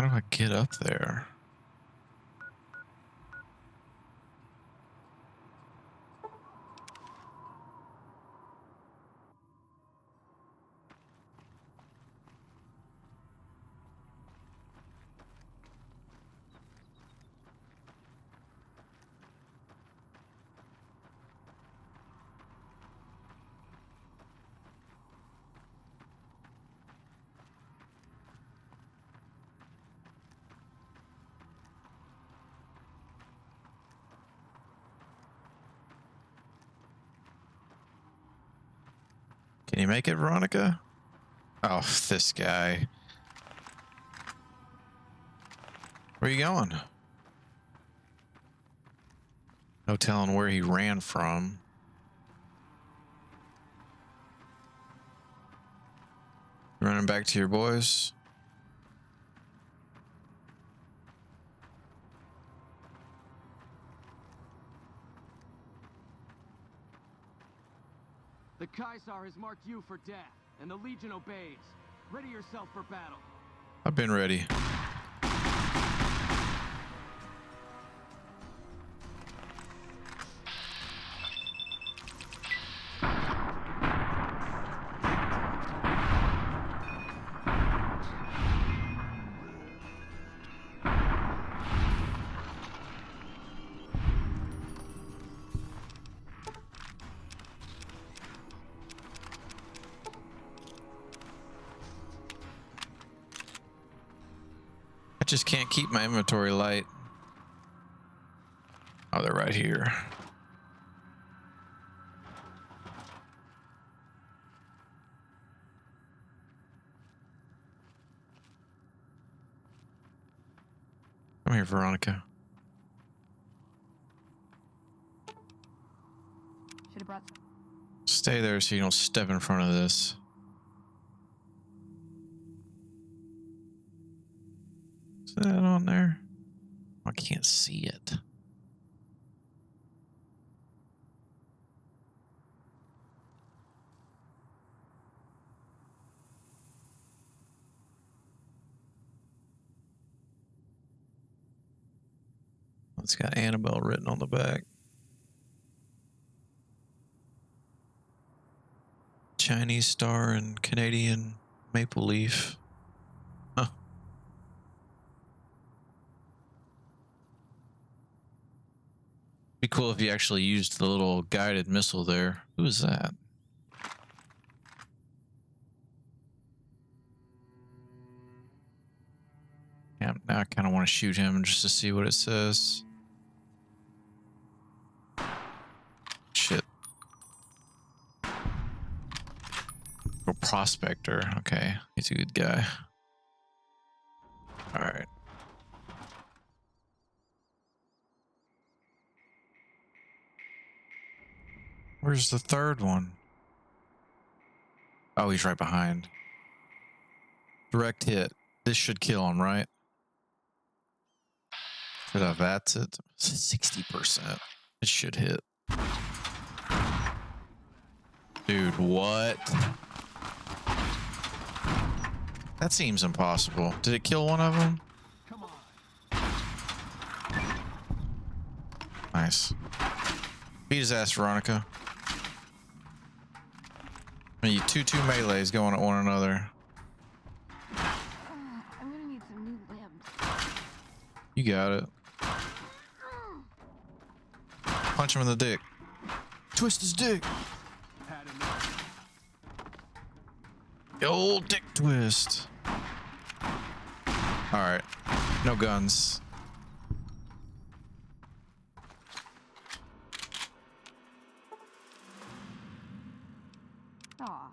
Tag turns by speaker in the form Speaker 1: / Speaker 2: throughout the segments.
Speaker 1: How do I get up there? Can you make it, Veronica? Oh, this guy. Where are you going? No telling where he ran from. Running back to your boys?
Speaker 2: The Kaisar has marked you for death, and the Legion obeys. Ready yourself for battle.
Speaker 1: I've been ready. I just can't keep my inventory light. Oh, they're right here. Come here, Veronica.
Speaker 3: Should have brought some.
Speaker 1: Stay there so you don't step in front of this. Is that on there? I can't see it. It's got Annabelle written on the back. Chinese star and Canadian maple leaf. Huh. Be cool if you actually used the little guided missile there. Who is that? Yeah, now I kind of want to shoot him just to see what it says. Shit. Oh, prospector. Okay, he's a good guy. All right. Where's the third one? Oh, he's right behind. Direct hit. This should kill him, right? That's it. 60%. It should hit. Dude, what? That seems impossible. Did it kill one of them?
Speaker 2: Come on.
Speaker 1: Nice. Beat his ass, Veronica. You two melees going at one another.
Speaker 3: I'm gonna need some new limbs.
Speaker 1: You got it. Punch him in the dick. Twist his dick.
Speaker 2: Had enough.
Speaker 1: The old dick twist. All right. No guns.
Speaker 3: Aw.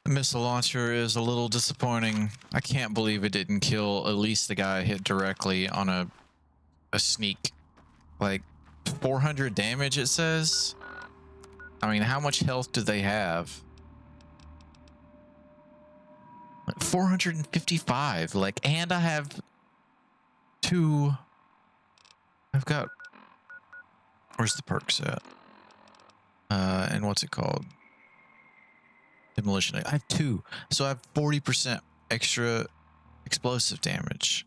Speaker 1: The missile launcher is a little disappointing. I can't believe it didn't kill at least the guy I hit directly on a sneak. Like 400 damage, it says. I mean, how much health do they have? Like 455. Like, and I have two. I've got. Where's the perks at? And what's it called? Demolition. I have two. So I have 40% extra explosive damage.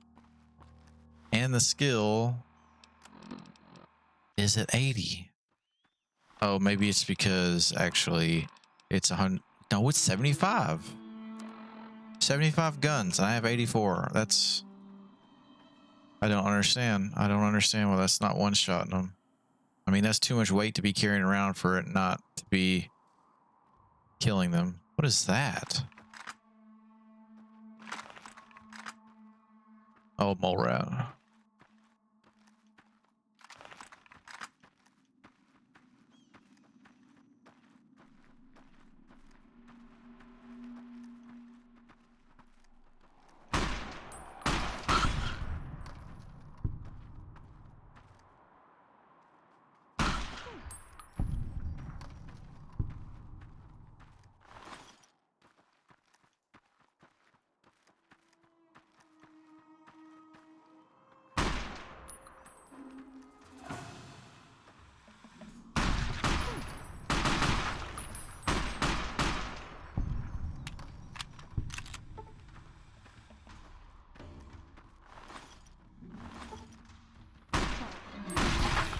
Speaker 1: And the skill is at 80. Oh, maybe it's because actually it's 100. No, it's 75. 75 guns, and I have 84. That's. I don't understand. I don't understand why that's not one-shotting them. I mean, that's too much weight to be carrying around for it not to be killing them. What is that? Oh, mole rat.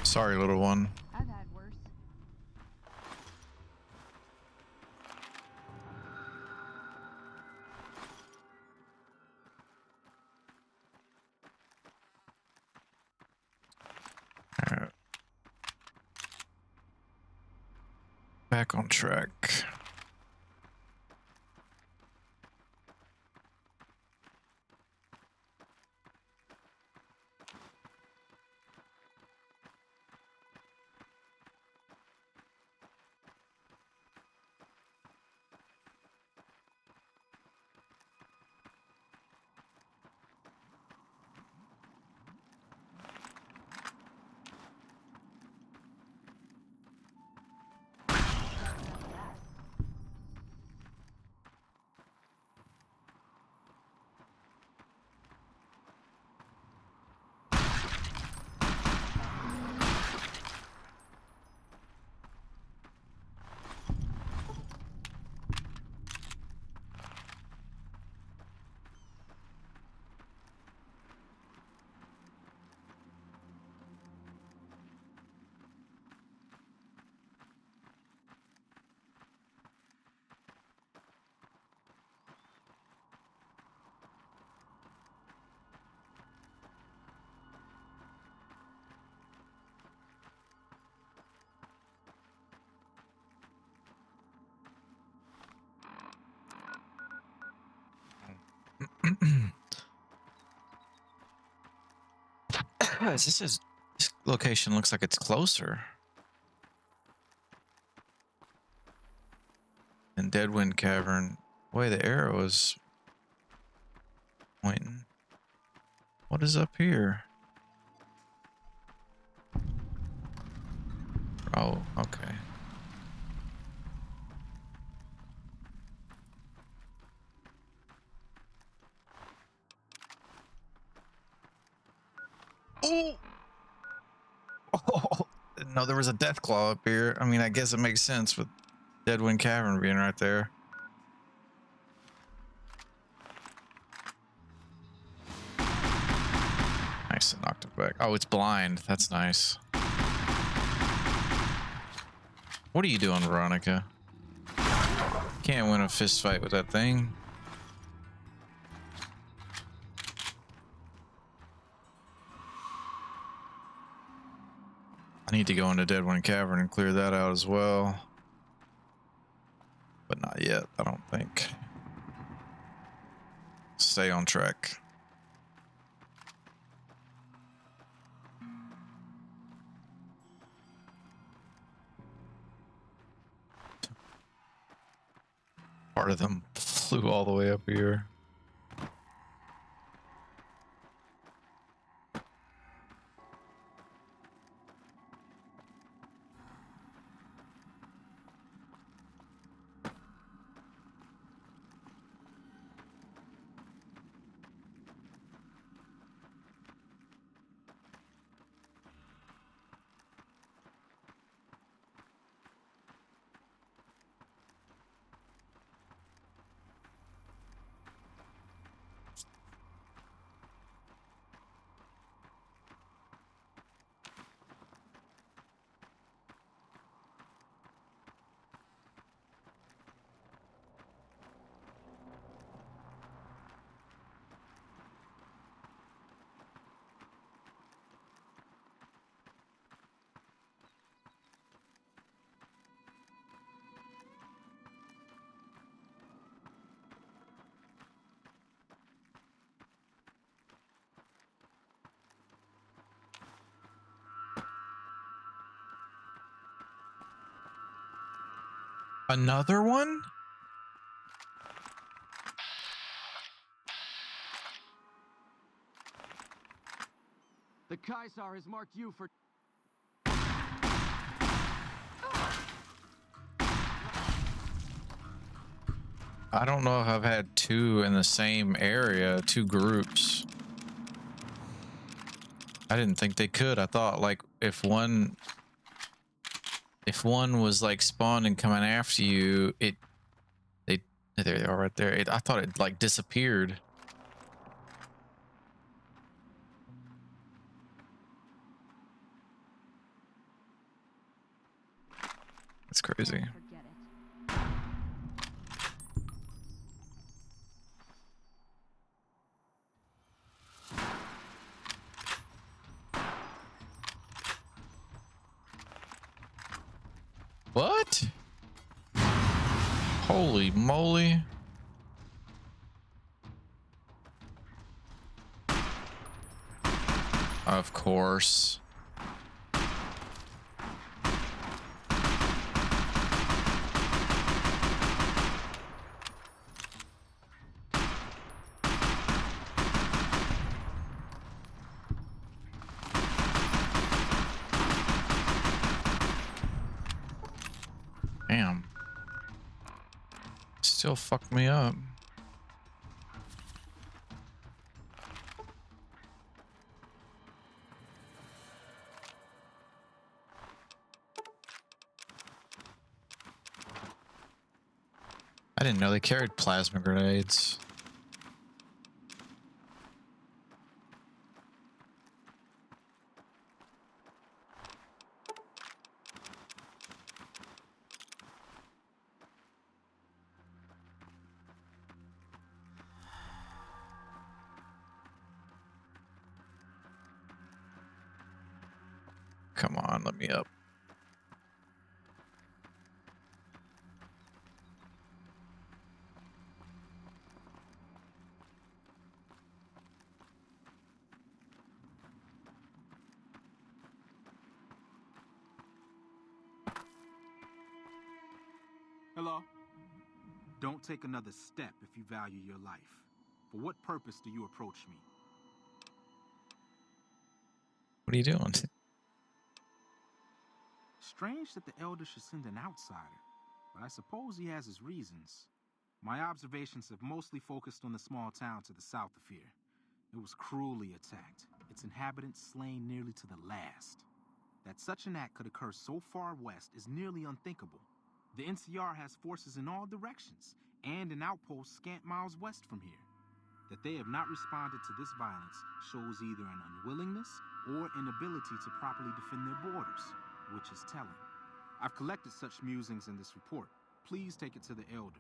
Speaker 1: Sorry, little one.
Speaker 3: I've had worse.
Speaker 1: All right. Back on track. This location looks like it's closer than Deadwind Cavern. Way the arrow is pointing. What is up here? Oh, okay. Oh! Oh! No, there was a death claw up here. I mean, I guess it makes sense with Deadwind Cavern being right there. Nice, it knocked it back. Oh, it's blind. That's nice. What are you doing, Veronica? Can't win a fist fight with that thing. I need to go into Deadwind Cavern and clear that out as well. But not yet, I don't think. Stay on track. Part of them flew all the way up here. Another one?
Speaker 2: The Kaisar has marked you for...
Speaker 1: I don't know if I've had two in the same area, two groups. I didn't think they could. I thought like if one was like spawned and coming after you, there they are right there. I thought it like disappeared. That's crazy.
Speaker 3: Forget it.
Speaker 1: What? Holy moly. Of course. Damn. Still fucked me up. I didn't know they carried plasma grenades. Come on, let me up.
Speaker 4: Hello? Don't take another step if you value your life. For what purpose do you approach me?
Speaker 1: What are you doing?
Speaker 4: Strange that the Elder should send an outsider, but I suppose he has his reasons. My observations have mostly focused on the small town to the south of here. It was cruelly attacked, its inhabitants slain nearly to the last. That such an act could occur so far west is nearly unthinkable. The NCR has forces in all directions, and an outpost scant miles west from here. That they have not responded to this violence shows either an unwillingness or inability to properly defend their borders, which is telling. I've collected such musings in this report. Please take it to the Elder.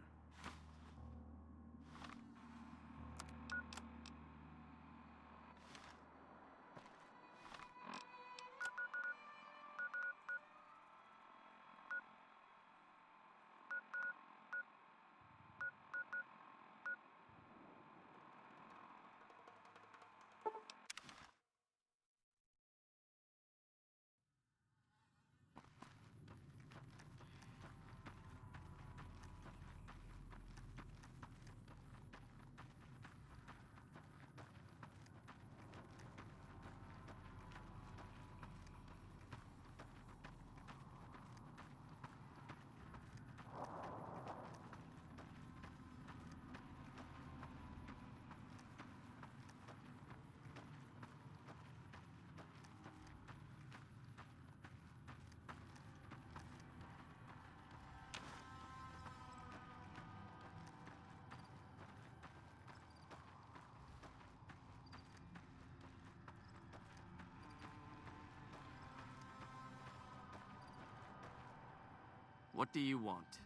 Speaker 2: What do you want?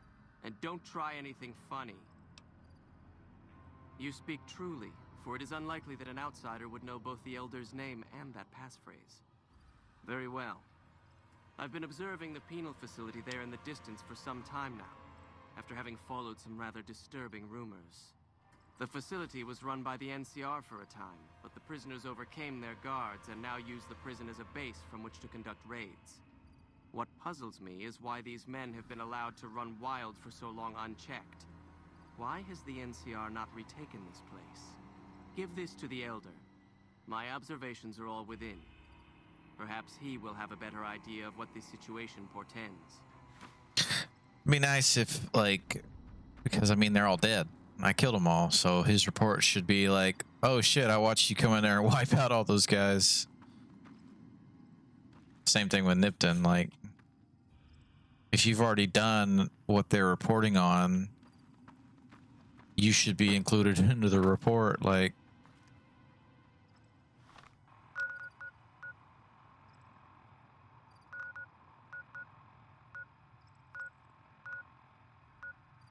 Speaker 2: And don't try anything funny. You speak truly, for it is unlikely that an outsider would know both the Elder's name and that passphrase. Very well. I've been observing the penal facility there in the distance for some time now, after having followed some rather disturbing rumors. The facility was run by the NCR for a time, but the prisoners overcame their guards and now use the prison as a base from which to conduct raids. What puzzles me is why these men have been allowed to run wild for so long unchecked. Why has the NCR not retaken this place? Give this to the Elder. My observations are all within. Perhaps he will have a better idea of what this situation portends.
Speaker 1: It'd be nice if, like, because I mean, they're all dead. I killed them all, so his report should be like, oh shit, I watched you come in there and wipe out all those guys. Same thing with Nipton. Like, if you've already done what they're reporting on, you should be included into the report. Like,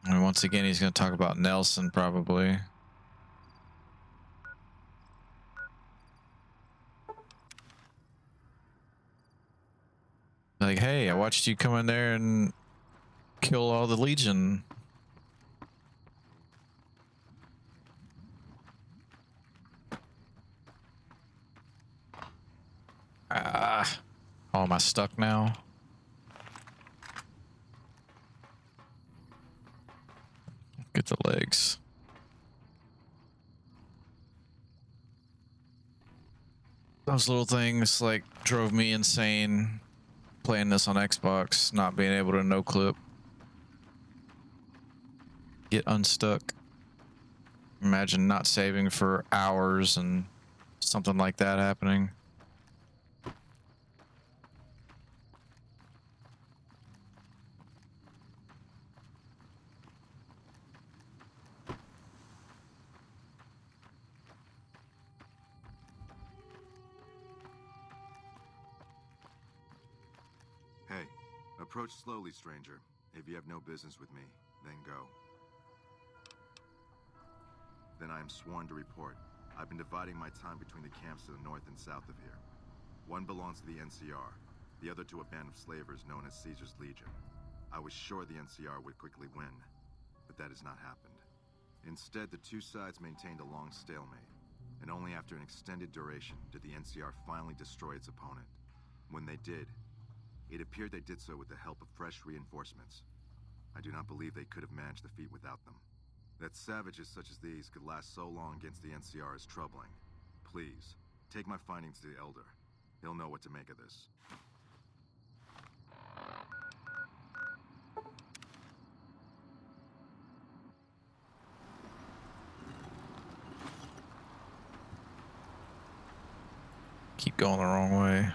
Speaker 1: and once again, he's going to talk about Nelson probably. Like, hey, I watched you come in there and kill all the Legion. Ah, oh, am I stuck now? Get the legs. Those little things like drove me insane playing this on Xbox, not being able to no clip. Get unstuck. Imagine not saving for hours and something like that happening.
Speaker 5: Hey, approach slowly, stranger. If you have no business with me, then go. Then I am sworn to report. I've been dividing my time between the camps to the north and south of here. One belongs to the NCR, the other to a band of slavers known as Caesar's Legion. I was sure the NCR would quickly win, but that has not happened. Instead, the two sides maintained a long stalemate, and only after an extended duration did the NCR finally destroy its opponent. When they did, it appeared they did so with the help of fresh reinforcements. I do not believe they could have managed the feat without them. That savages such as these could last so long against the NCR is troubling. Please, take my findings to the Elder. He'll know what to make of this.
Speaker 1: Keep going the wrong way.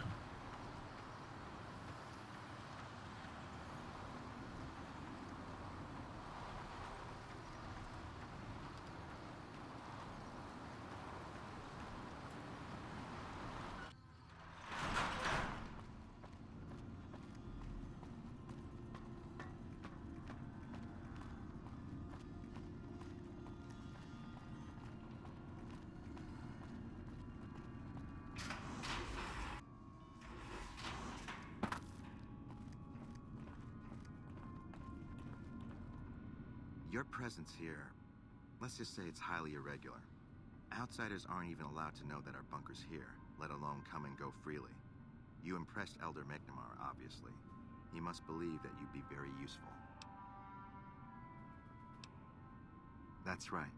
Speaker 5: Your presence here, let's just say it's highly irregular. Outsiders aren't even allowed to know that our bunker's here, let alone come and go freely. You impressed Elder McNamara, obviously. He must believe that you'd be very useful. That's right.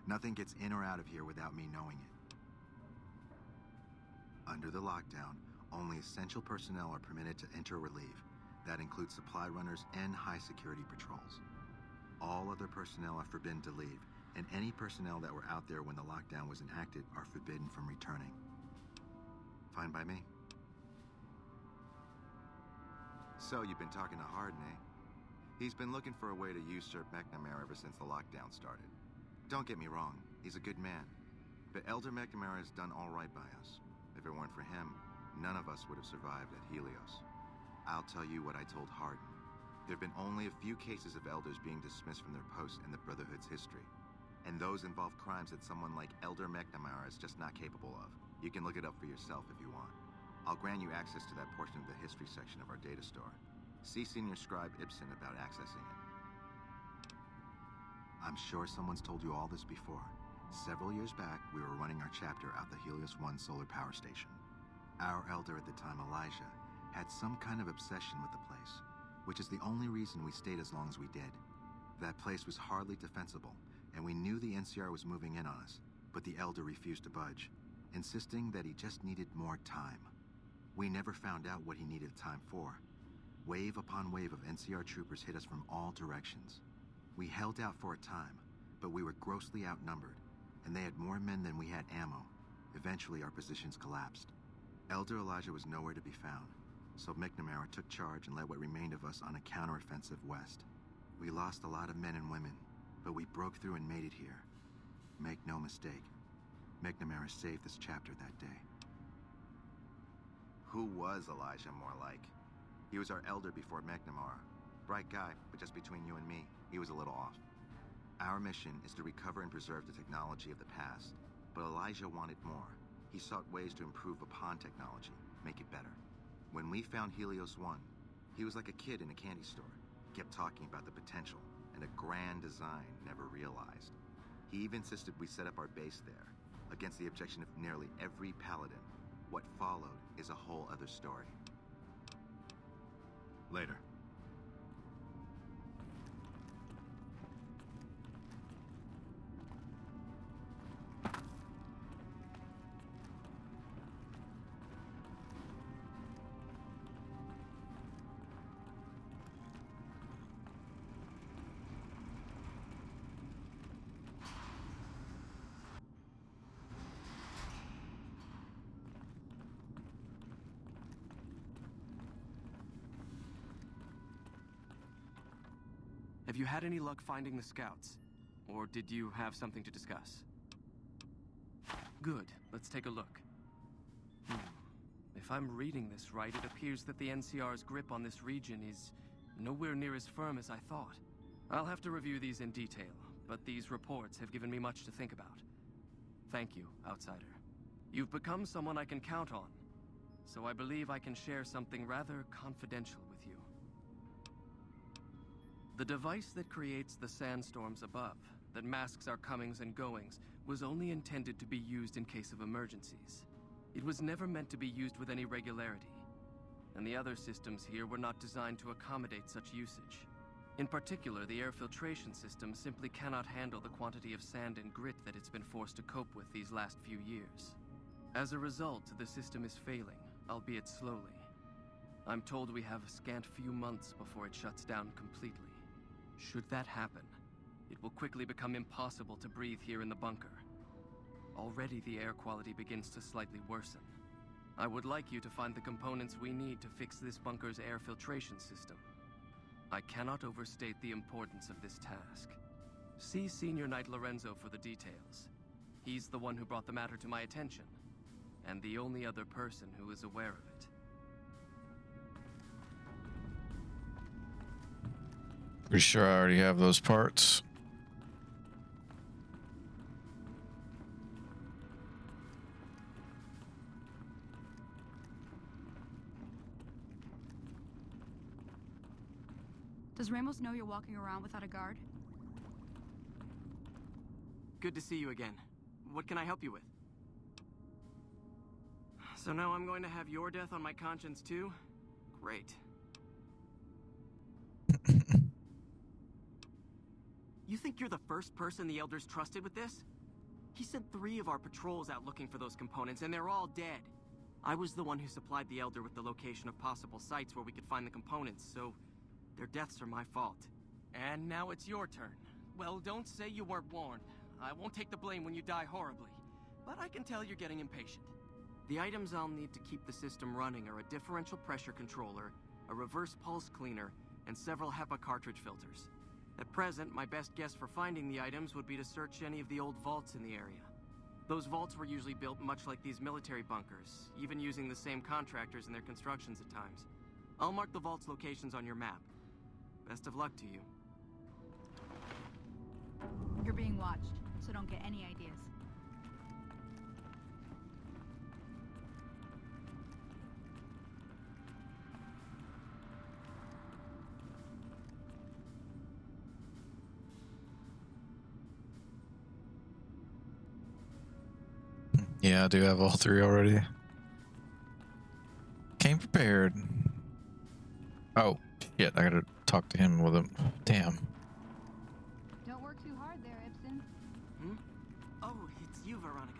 Speaker 5: Nothing gets in or out of here without me knowing it. Under the lockdown, only essential personnel are permitted to enter or leave. That includes supply runners and high-security patrols. All other personnel are forbidden to leave, and any personnel that were out there when the lockdown was enacted are forbidden from returning. Fine by me. So you've been talking to Hardin, eh? He's been looking for a way to usurp McNamara ever since the lockdown started. Don't get me wrong, he's a good man. But Elder McNamara has done all right by us. If it weren't for him, none of us would have survived at Helios. I'll tell you what I told Hardin. There have been only a few cases of elders being dismissed from their posts in the Brotherhood's history. And those involve crimes that someone like Elder McNamara is just not capable of. You can look it up for yourself if you want. I'll grant you access to that portion of the history section of our data store. See Senior Scribe Ibsen about accessing it. I'm sure someone's told you all this before. Several years back, we were running our chapter out the Helios 1 solar power station. Our elder at the time, Elijah, had some kind of obsession with the place, which is the only reason we stayed as long as we did. That place was hardly defensible, and we knew the NCR was moving in on us, but the Elder refused to budge, insisting that he just needed more time. We never found out what he needed time for. Wave upon wave of NCR troopers hit us from all directions. We held out for a time, but we were grossly outnumbered, and they had more men than we had ammo. Eventually, our positions collapsed. Elder Elijah was nowhere to be found, so McNamara took charge and led what remained of us on a counteroffensive west. We lost a lot of men and women, but we broke through and made it here. Make no mistake, McNamara saved this chapter that day. Who was Elijah more like? He was our elder before McNamara. Bright guy, but just between you and me, he was a little off. Our mission is to recover and preserve the technology of the past, but Elijah wanted more. He sought ways to improve upon technology, make it better. When we found Helios 1, he was like a kid in a candy store. Kept talking about the potential and a grand design never realized. He even insisted we set up our base there, against the objection of nearly every paladin. What followed is a whole other story. Later.
Speaker 2: Have you had any luck finding the scouts? Or did you have something to discuss? Good. Let's take a look. If I'm reading this right, it appears that the NCR's grip on this region is nowhere near as firm as I thought. I'll have to review these in detail, but these reports have given me much to think about. Thank you, Outsider. You've become someone I can count on, so I believe I can share something rather confidential with you. The device that creates the sandstorms above, that masks our comings and goings, was only intended to be used in case of emergencies. It was never meant to be used with any regularity, and the other systems here were not designed to accommodate such usage. In particular, the air filtration system simply cannot handle the quantity of sand and grit that it's been forced to cope with these last few years. As a result, the system is failing, albeit slowly. I'm told we have a scant few months before it shuts down completely. Should that happen, it will quickly become impossible to breathe here in the bunker. Already the air quality begins to slightly worsen. I would like you to find the components we need to fix this bunker's air filtration system. I cannot overstate the importance of this task. See Senior Knight Lorenzo for the details. He's the one who brought the matter to my attention, and the only other person who is aware of it.
Speaker 1: Pretty sure I already have those parts.
Speaker 3: Does Ramos know you're walking around without a guard?
Speaker 2: Good to see you again. What can I help you with? So now I'm going to have your death on my conscience too? Great. You think you're the first person the Elders trusted with this? He sent 3 of our patrols out looking for those components, and they're all dead. I was the one who supplied the Elder with the location of possible sites where we could find the components, so their deaths are my fault. And now it's your turn. Well, don't say you weren't warned. I won't take the blame when you die horribly, but I can tell you're getting impatient. The items I'll need to keep the system running are a differential pressure controller, a reverse pulse cleaner, and several HEPA cartridge filters. At present, my best guess for finding the items would be to search any of the old vaults in the area. Those vaults were usually built much like these military bunkers, even using the same contractors in their constructions at times. I'll mark the vault's locations on your map. Best of luck to you.
Speaker 3: You're being watched, so don't get any ideas.
Speaker 1: Yeah, I do have all 3 already. Came prepared. Oh, shit. I gotta talk to him with him. Damn.
Speaker 3: Don't work too hard there, Ibsen.
Speaker 2: Hmm? Oh, it's you, Veronica.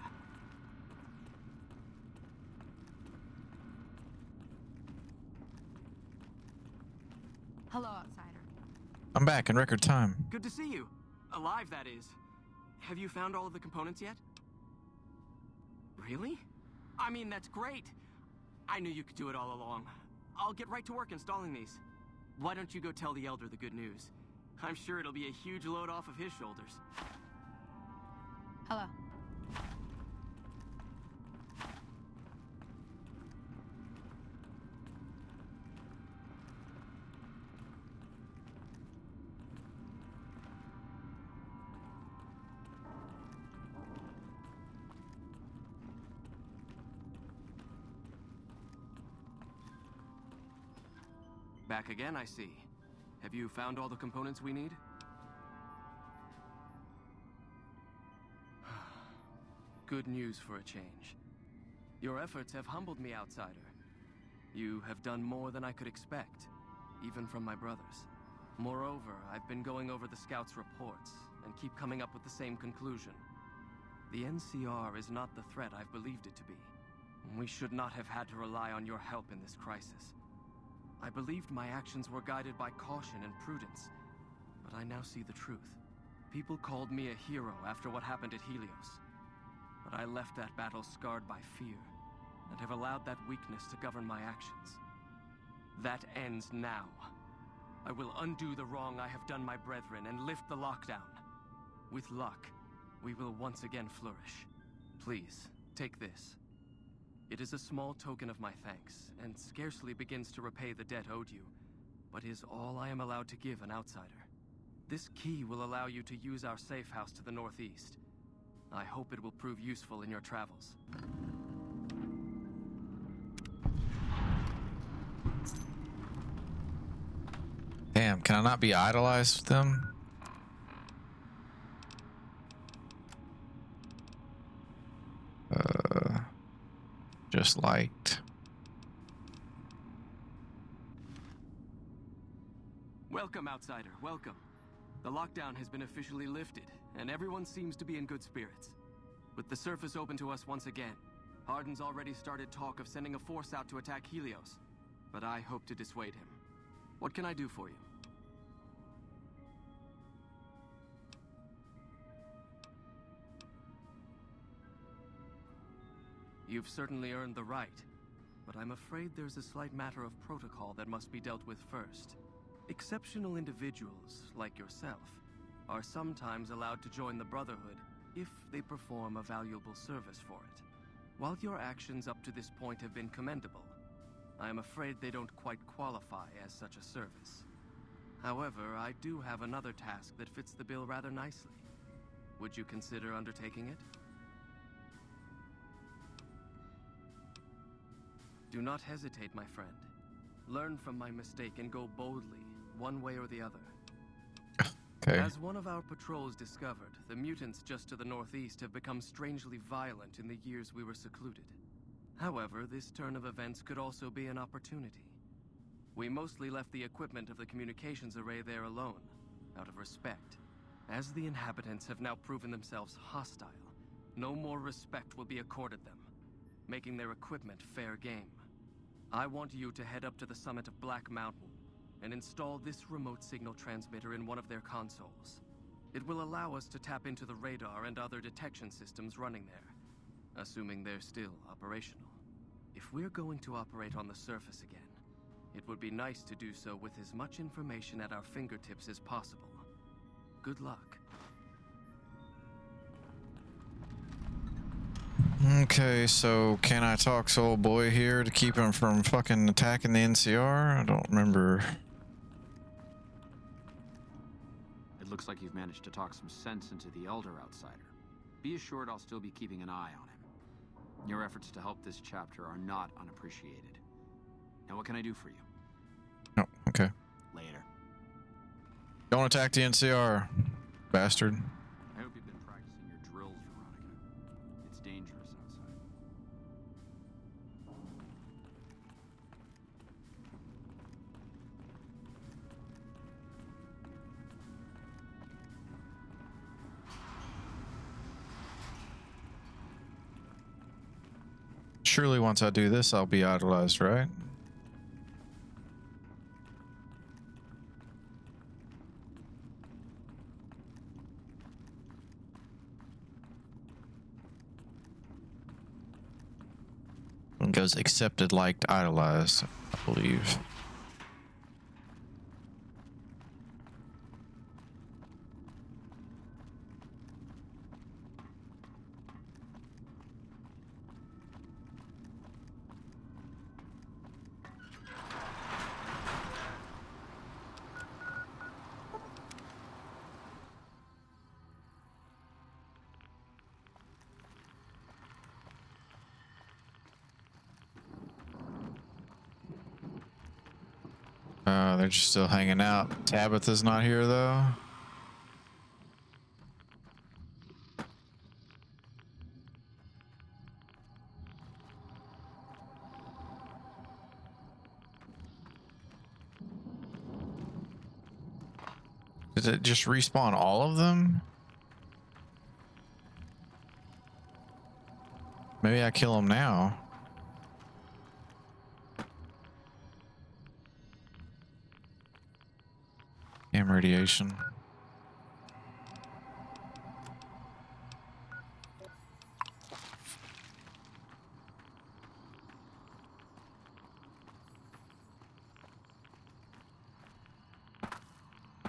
Speaker 3: Hello, outsider.
Speaker 1: I'm back in record time.
Speaker 2: Good to see you. Alive, that is. Have you found all of the components yet? Really? I mean, that's great. I knew you could do it all along. I'll get right to work installing these. Why don't you go tell the Elder the good news? I'm sure it'll be a huge load off of his shoulders.
Speaker 3: Hello.
Speaker 2: Back again, I see. Have you found all the components we need? Good news for a change. Your efforts have humbled me, outsider. You have done more than I could expect, even from my brothers. Moreover, I've been going over the scouts' reports and keep coming up with the same conclusion. The NCR is not the threat I've believed it to be. We should not have had to rely on your help in this crisis. I believed my actions were guided by caution and prudence, but I now see the truth. People called me a hero after what happened at Helios, but I left that battle scarred by fear, and have allowed that weakness to govern my actions. That ends now. I will undo the wrong I have done my brethren and lift the lockdown. With luck, we will once again flourish. Please, take this. It is a small token of my thanks, and scarcely begins to repay the debt owed you, but is all I am allowed to give an outsider. This key will allow you to use our safe house to the northeast. I hope it will prove useful in your travels.
Speaker 1: Damn, can I not be idolized with them? Just liked.
Speaker 2: Welcome, outsider, welcome. The lockdown has been officially lifted, and everyone seems to be in good spirits. With the surface open to us once again, Hardin's already started talk of sending a force out to attack Helios, but I hope to dissuade him. What can I do for you? You've certainly earned the right, but I'm afraid there's a slight matter of protocol that must be dealt with first. Exceptional individuals, like yourself, are sometimes allowed to join the Brotherhood if they perform a valuable service for it. While your actions up to this point have been commendable, I am afraid they don't quite qualify as such a service. However, I do have another task that fits the bill rather nicely. Would you consider undertaking it? Do not hesitate, my friend. Learn from my mistake and go boldly, one way or the other.
Speaker 1: Okay.
Speaker 2: As one of our patrols discovered, the mutants just to the northeast have become strangely violent in the years we were secluded. However, this turn of events could also be an opportunity. We mostly left the equipment of the communications array there alone, out of respect. As the inhabitants have now proven themselves hostile, no more respect will be accorded them, making their equipment fair game. I want you to head up to the summit of Black Mountain and install this remote signal transmitter in one of their consoles. It will allow us to tap into the radar and other detection systems running there, assuming they're still operational. If we're going to operate on the surface again, it would be nice to do so with as much information at our fingertips as possible. Good luck.
Speaker 1: Okay, so can I talk to old boy here to keep him from fucking attacking the NCR? I don't remember.
Speaker 6: It looks like you've managed to talk some sense into the Elder, outsider. Be assured I'll still be keeping an eye on him. Your efforts to help this chapter are not unappreciated. Now what can I do for you?
Speaker 1: Oh, okay.
Speaker 6: Later.
Speaker 1: Don't attack the NCR, bastard.
Speaker 6: I hope you've been practicing your drills, Veronica. It's dangerous outside.
Speaker 1: Surely once I do this, I'll be idolized, right? It goes accepted, liked, idolized, I believe. They're just still hanging out. Tabitha's not here though. Did it just respawn all of them? Maybe I kill them now. Damn radiation.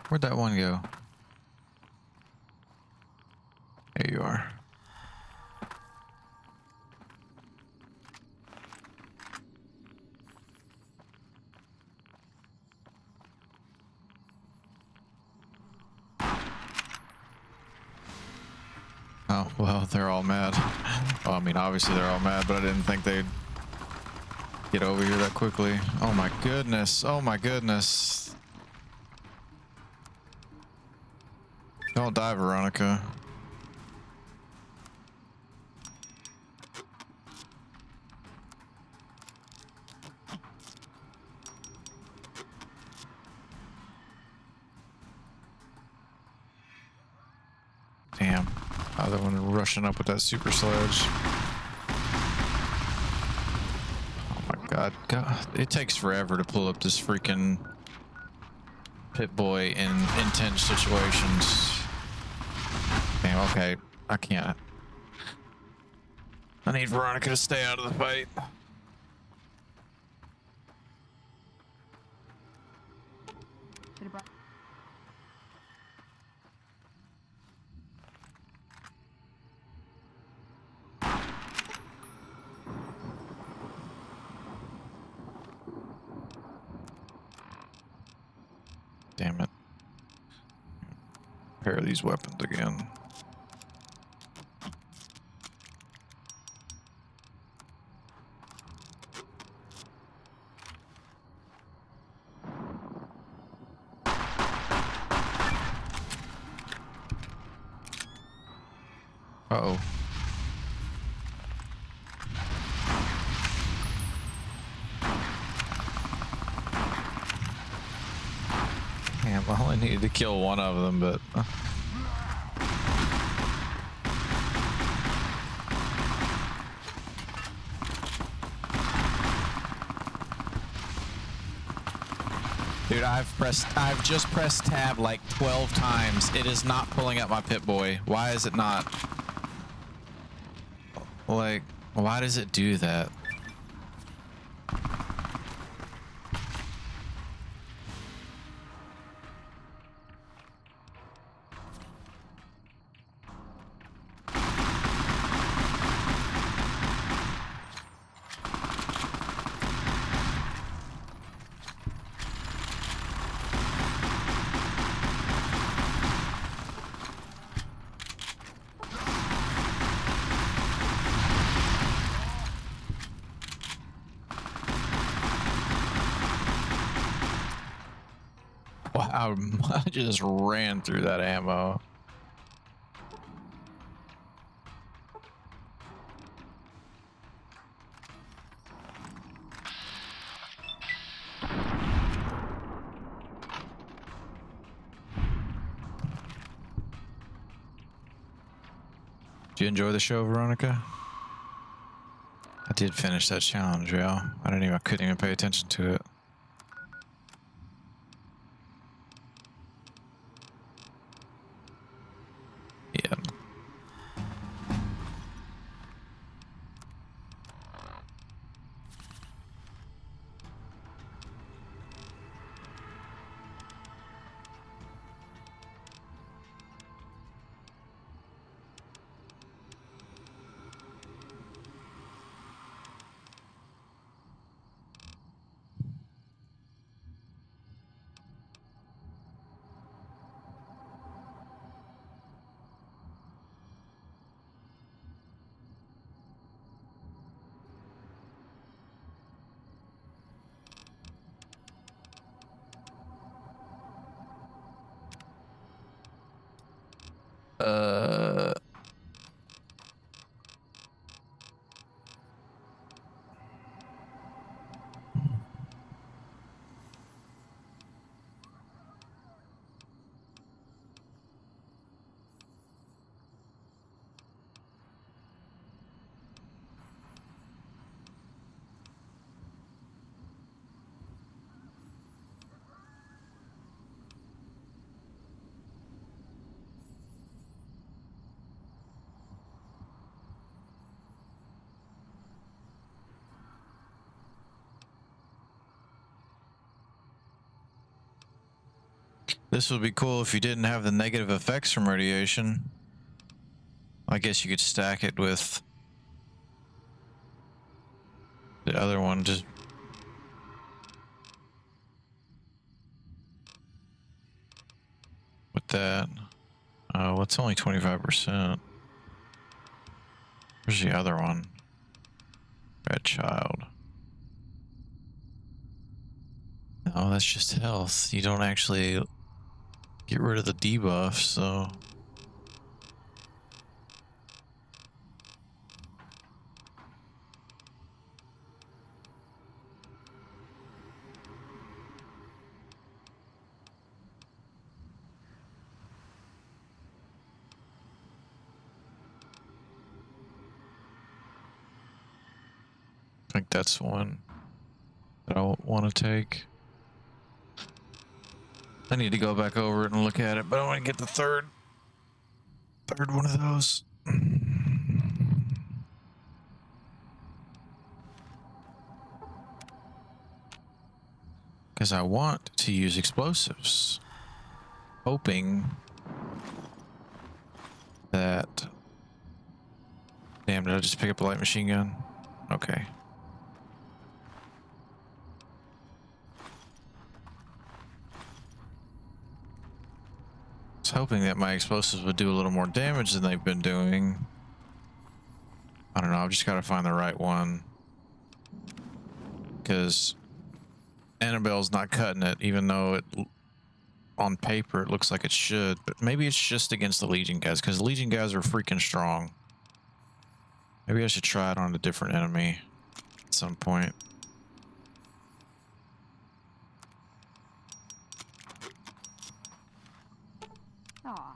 Speaker 1: Where'd that one go? There you are. Oh, well, they're all mad. Well, I mean, obviously they're all mad, but I didn't think they'd get over here that quickly. Oh my goodness. Oh my goodness. Don't die, Veronica. Damn. Other one rushing up with that super sledge. Oh my god. God. It takes forever to pull up this freaking Pit Boy in intense situations. Damn, okay. I can't. I need Veronica to stay out of the fight. Damn it. Pair these weapons again. Uh-oh. Damn, I only needed to kill one of them, but... Dude, I've just pressed tab like 12 times. It is not pulling up my Pip-Boy. Why is it not? Like, why does it do that? Wow, I just ran through that ammo. Did you enjoy the show, Veronica? I did finish that challenge, yeah. I couldn't even pay attention to it. Yeah. This would be cool if you didn't have the negative effects from radiation. I guess you could stack it with the other one. Just with that. Oh, it's only 25%. Where's the other one? Red child. No, that's just health. You don't actually get rid of the debuff, so. I think that's one that I want to take. I need to go back over it and look at it, but I want to get the third one of those. Because I want to use explosives. Hoping that... Damn, did I just pick up a light machine gun? Okay. I was hoping that my explosives would do a little more damage than they've been doing. I don't know, I've just got to find the right one. Because Annabelle's not cutting it, even though it, on paper, it looks like it should. But maybe it's just against the Legion guys, because the Legion guys are freaking strong. Maybe I should try it on a different enemy at some point.
Speaker 3: Aw.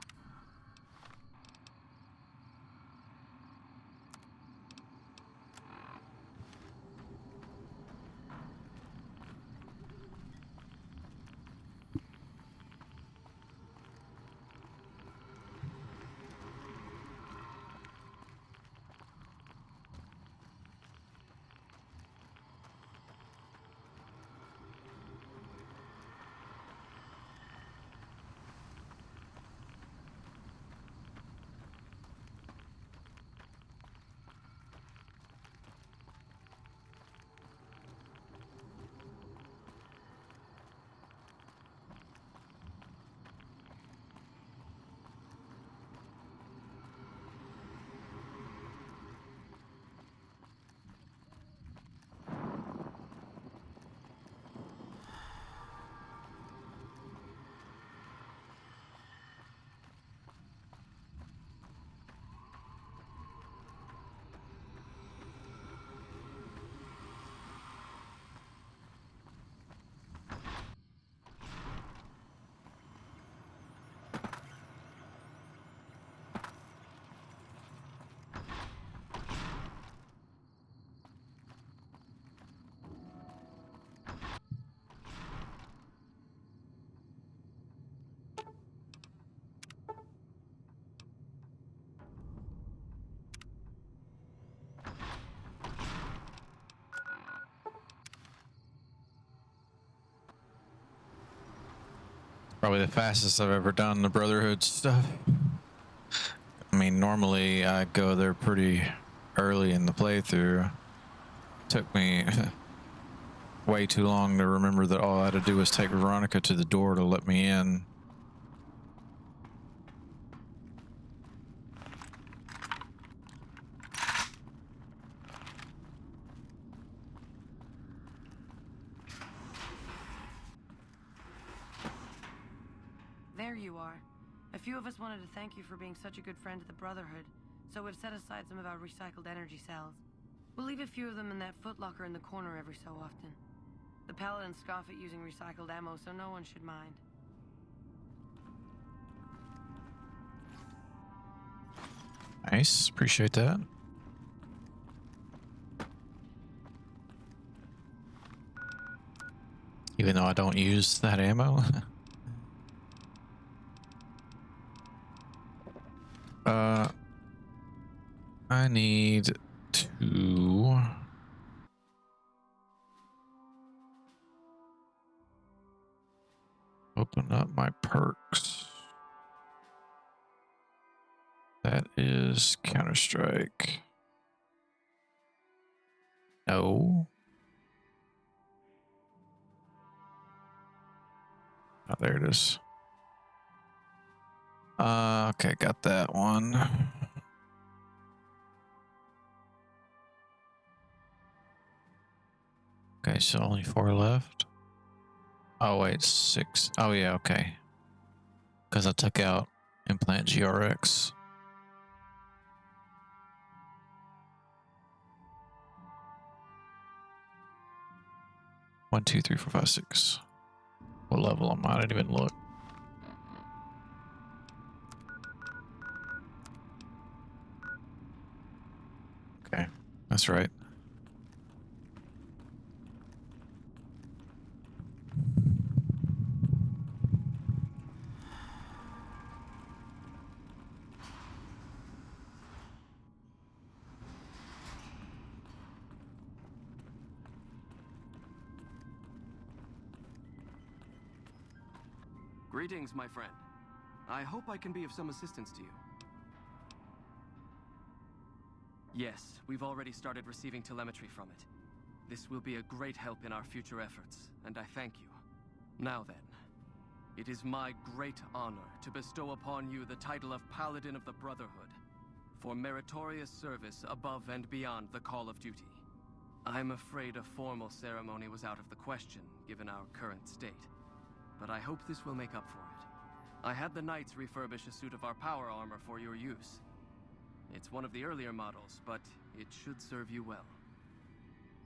Speaker 1: Probably the fastest I've ever done the Brotherhood stuff. I mean, normally I go there pretty early in the playthrough. Took me way too long to remember that all I had to do was take Veronica to the door to let me in.
Speaker 7: There you are. A few of us wanted to thank you for being such a good friend to the Brotherhood, so we've set aside some of our recycled energy cells. We'll leave a few of them in that footlocker in the corner every so often. The Paladins scoff at using recycled ammo, so no one should mind.
Speaker 1: Nice, appreciate that. Even though I don't use that ammo. I need to open up my perks. That is Counter-Strike. No. Oh, there it is. Okay, got that one. Okay, so only 4 left. Oh wait, 6. Oh yeah, okay. Because I took out Implant GRX. One, two, three, four, five, six. What level am I? I didn't even look. Okay, that's right.
Speaker 2: Greetings, my friend. I hope I can be of some assistance to you. Yes, we've already started receiving telemetry from it. This will be a great help in our future efforts, and I thank you. Now then, it is my great honor to bestow upon you the title of Paladin of the Brotherhood for meritorious service above and beyond the call of duty. I'm afraid a formal ceremony was out of the question, given our current state. But I hope this will make up for it. I had the Knights refurbish a suit of our power armor for your use. It's one of the earlier models, but it should serve you well.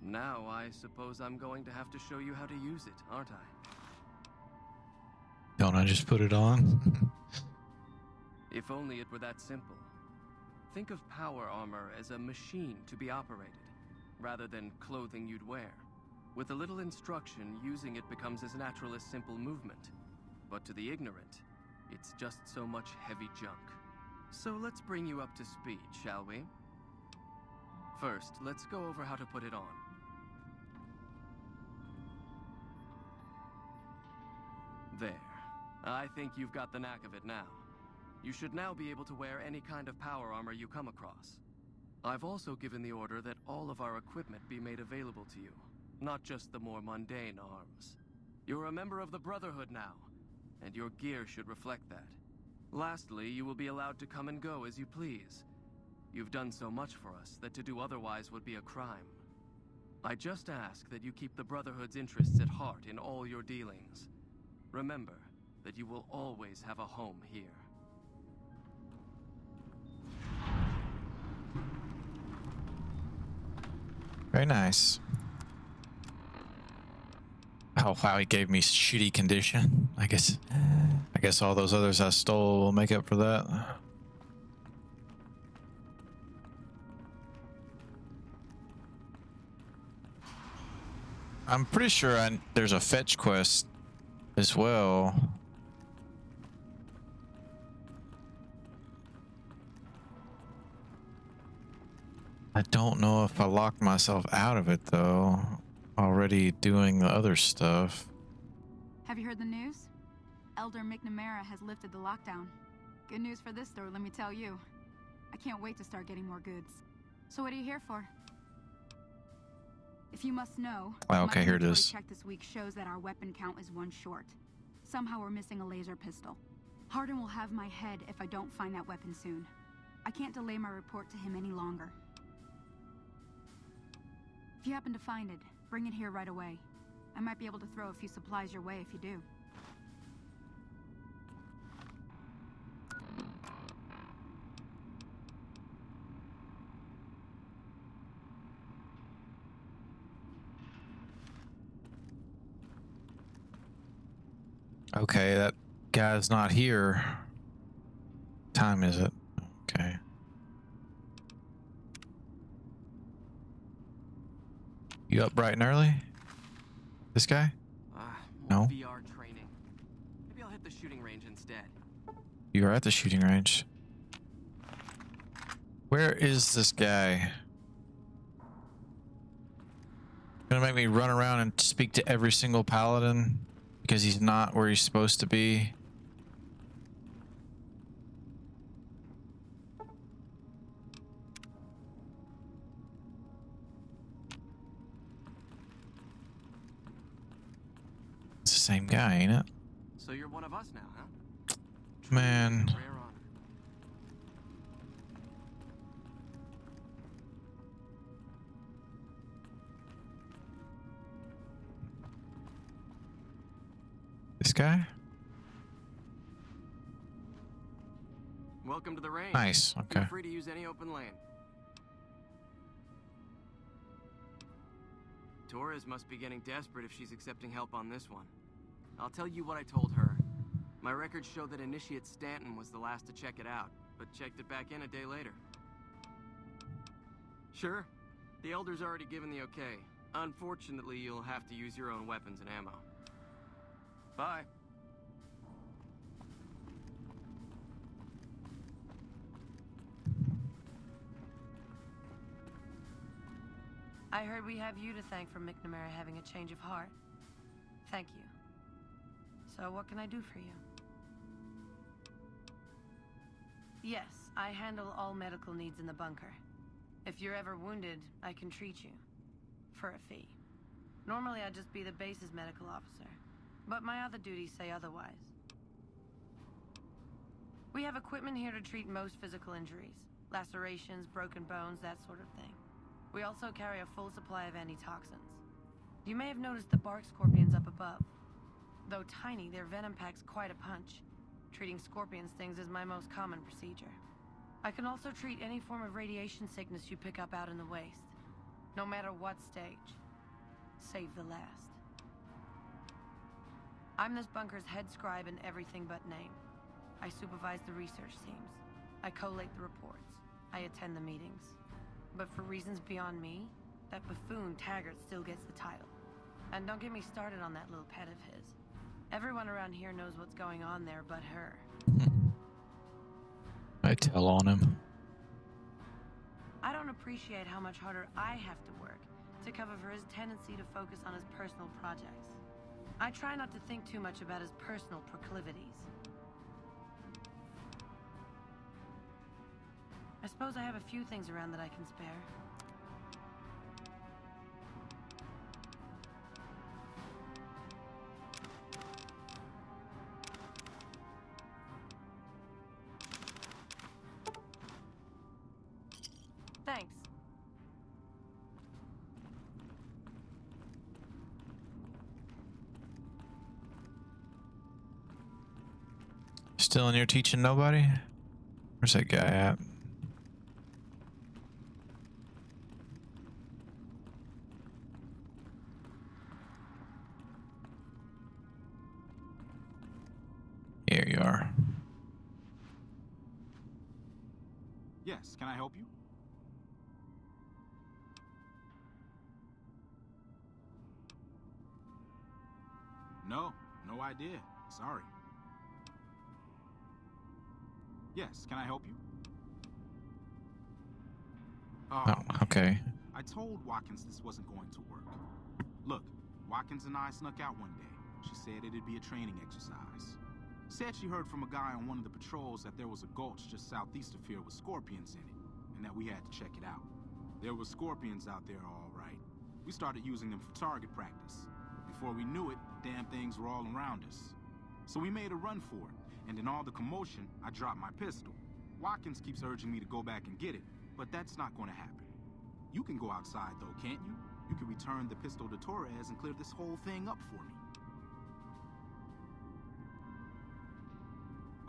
Speaker 2: Now, I suppose I'm going to have to show you how to use it, aren't I?
Speaker 1: Don't I just put it on?
Speaker 2: If only it were that simple. Think of power armor as a machine to be operated, rather than clothing you'd wear. With a little instruction, using it becomes as natural as simple movement. But to the ignorant, it's just so much heavy junk. So let's bring you up to speed, shall we? First, let's go over how to put it on. There. I think you've got the knack of it now. You should now be able to wear any kind of power armor you come across. I've also given the order that all of our equipment be made available to you. Not just the more mundane arms. You're a member of the Brotherhood now, and your gear should reflect that. Lastly, you will be allowed to come and go as you please. You've done so much for us that to do otherwise would be a crime. I just ask that you keep the Brotherhood's interests at heart in all your dealings. Remember that you will always have a home here.
Speaker 1: Very nice. Oh wow, he gave me shitty condition. I guess all those others I stole will make up for that. I'm pretty sure there's a fetch quest as well. I don't know if I locked myself out of it though. Already doing the other stuff.
Speaker 3: Have you heard the news? Elder McNamara has lifted the lockdown. Good news for this store, let me tell you. I can't wait to start getting more goods. So what are you here for? If you must know,
Speaker 1: Oh, okay,
Speaker 3: my
Speaker 1: here it
Speaker 3: inventory
Speaker 1: is.
Speaker 3: check this week shows that our weapon count is 1 short. Somehow we're missing a laser pistol. Hardin will have my head if I don't find that weapon soon. I can't delay my report to him any longer. If you happen to find it, bring it here right away. I might be able to throw a few supplies your way if you do.
Speaker 1: Okay, that guy's not here. Time is it? Okay. You up bright and early? This guy?
Speaker 2: More
Speaker 1: No.
Speaker 2: VR training. Maybe I'll hit the shooting range instead.
Speaker 1: You are at the shooting range. Where is this guy? Gonna make me run around and speak to every single paladin because he's not where he's supposed to be. It's the same guy, ain't it?
Speaker 2: So you're one of us now, huh?
Speaker 1: Man.
Speaker 2: Truly a rare honor.
Speaker 1: This guy?
Speaker 2: Welcome to the range.
Speaker 1: Nice, okay.
Speaker 2: Feel free to use any open lane. Torres must be getting desperate if she's accepting help on this one. I'll tell you what I told her. My records show that Initiate Stanton was the last to check it out, but checked it back in a day later. Sure, the Elder's already given the okay. Unfortunately, you'll have to use your own weapons and ammo. Bye.
Speaker 7: I heard we have you to thank for McNamara having a change of heart. Thank you. So what can I do for you? Yes, I handle all medical needs in the bunker. If you're ever wounded, I can treat you. For a fee. Normally I'd just be the base's medical officer, but my other duties say otherwise. We have equipment here to treat most physical injuries. Lacerations, broken bones, that sort of thing. We also carry a full supply of antitoxins. You may have noticed the bark scorpions up above. Though tiny, their venom packs quite a punch. Treating scorpion stings is my most common procedure. I can also treat any form of radiation sickness you pick up out in the waste. No matter what stage. Save the last. I'm this bunker's head scribe in everything but name. I supervise the research teams. I collate the reports. I attend the meetings. But for reasons beyond me, that buffoon Taggart still gets the title. And don't get me started on that little pet of his. Everyone around here knows what's going on there but her.
Speaker 1: I tell on him.
Speaker 7: I don't appreciate how much harder I have to work to cover for his tendency to focus on his personal projects. I try not to think too much about his personal proclivities. I suppose I have a few things around that I can spare. Thanks.
Speaker 1: Still in here teaching nobody? Where's that guy at? Here you are.
Speaker 4: Yes, can I help you? No, no idea. Sorry. Yes, can I help you?
Speaker 1: Oh, okay.
Speaker 4: I told Watkins this wasn't going to work. Look, Watkins and I snuck out one day. She said it'd be a training exercise. Said she heard from a guy on one of the patrols that there was a gulch just southeast of here with scorpions in it, and that we had to check it out. There were scorpions out there, all right. We started using them for target practice. Before we knew it, damn things were all around us. So we made a run for it, and in all the commotion, I dropped my pistol. Watkins keeps urging me to go back and get it, but that's not going to happen. You can go outside, though, can't you? You can return the pistol to Torres and clear this whole thing up for me.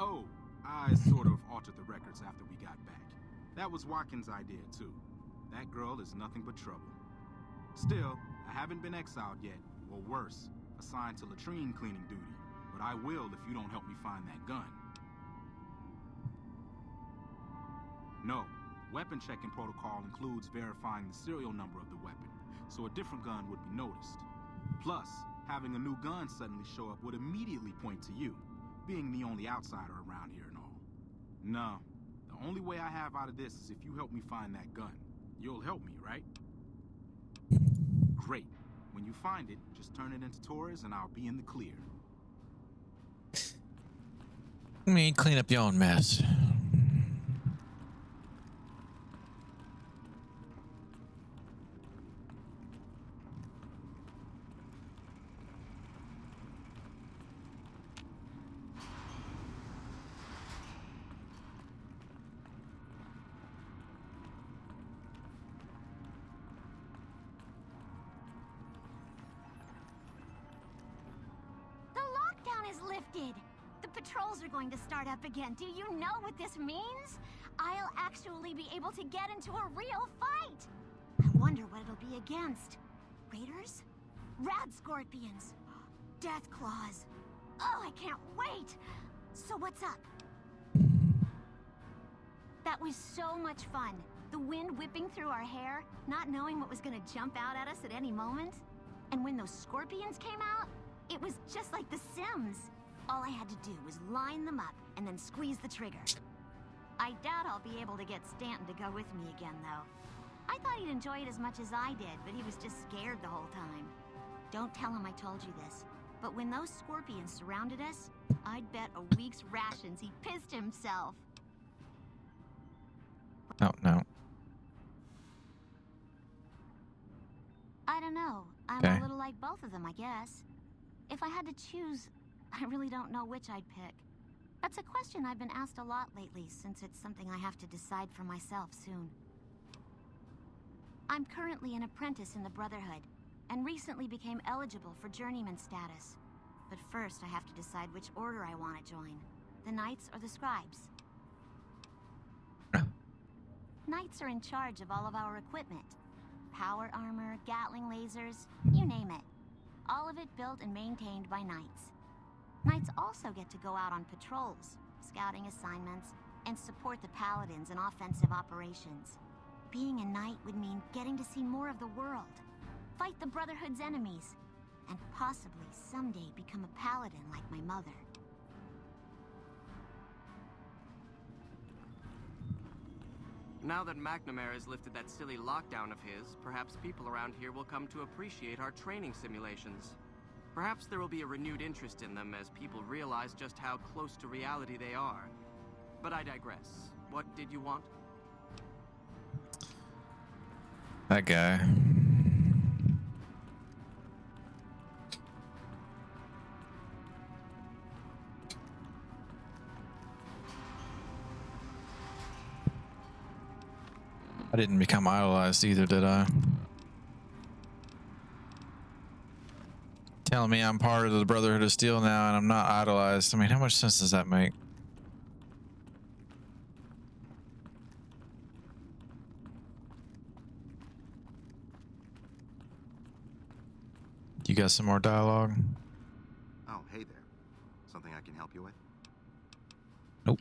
Speaker 4: Oh, I sort of altered the records after we got back. That was Watkins' idea, too. That girl is nothing but trouble. Still, I haven't been exiled yet, or worse, assigned to latrine cleaning duty. But I will if you don't help me find that gun. No, weapon checking protocol includes verifying the serial number of the weapon, so a different gun would be noticed. Plus, having a new gun suddenly show up would immediately point to you, being the only outsider around here and all. No, the only way I have out of this is if you help me find that gun. You'll help me, right? Great. When you find it, just turn it into Torres and I'll be in the clear.
Speaker 1: I mean, clean up your own mess.
Speaker 8: The lockdown is lifted. The patrols are going to start up again. Do you know what this means? I'll actually be able to get into a real fight. I wonder what it'll be against. Raiders? Rad scorpions? Death claws? Oh, I can't wait! So what's up? That was so much fun. The wind whipping through our hair, not knowing what was gonna jump out at us at any moment. And when those scorpions came out, it was just like The Sims. All I had to do was line them up and then squeeze the trigger. I doubt I'll be able to get Stanton to go with me again, though. I thought he'd enjoy it as much as I did, but he was just scared the whole time. Don't tell him I told you this, but when those scorpions surrounded us, I'd bet a week's rations he pissed himself.
Speaker 1: No, no.
Speaker 8: I don't know. I'm
Speaker 1: Okay.
Speaker 8: a little like both of them, I guess. If I had to choose, I really don't know which I'd pick. That's a question I've been asked a lot lately, since it's something I have to decide for myself soon. I'm currently an apprentice in the Brotherhood, and recently became eligible for journeyman status. But first I have to decide which order I want to join, the Knights or the Scribes. Knights are in charge of all of our equipment. Power armor, Gatling lasers, you name it. All of it built and maintained by Knights. Knights also get to go out on patrols, scouting assignments, and support the Paladins in offensive operations. Being a Knight would mean getting to see more of the world, fight the Brotherhood's enemies, and possibly someday become a Paladin like my mother.
Speaker 2: Now that McNamara has lifted that silly lockdown of his, perhaps people around here will come to appreciate our training simulations. Perhaps there will be a renewed interest in them as people realize just how close to reality they are. But I digress. What did you want?
Speaker 1: That guy. I didn't become idolized either, did I? Telling me I'm part of the Brotherhood of Steel now and I'm not idolized. I mean, how much sense does that make? You got some more dialogue?
Speaker 5: Oh, hey there. Something I can help you with?
Speaker 1: Nope.